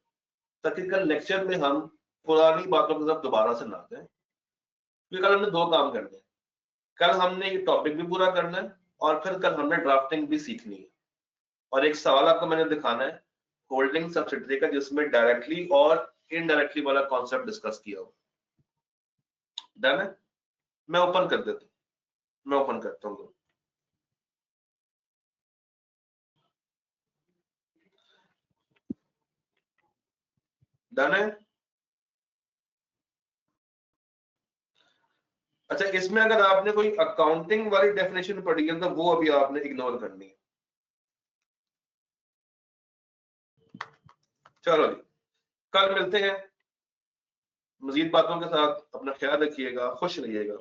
ताकि कल लेक्चर में हम पुरानी बातों की तरफ दोबारा से ना दें। क्योंकि कल हमने दो काम करने हैं, कल हमने ये टॉपिक भी पूरा करना है और फिर कल हमने ड्राफ्टिंग भी सीखनी है। और एक सवाल आपको मैंने दिखाना है होल्डिंग सब्सिडरी का, जिसमें डायरेक्टली और इनडायरेक्टली वाला कॉन्सेप्ट डिस्कस किया हो। डन है? मैं ओपन कर देता हूँ, मैं ओपन करता हूँ। डन है? अच्छा, इसमें अगर आपने कोई अकाउंटिंग वाली डेफिनेशन पढ़ी है तो वो अभी आपने इग्नोर करनी है। चलो जी, कल मिलते हैं मजीद बातों के साथ। अपना ख्याल रखिएगा, खुश रहिएगा।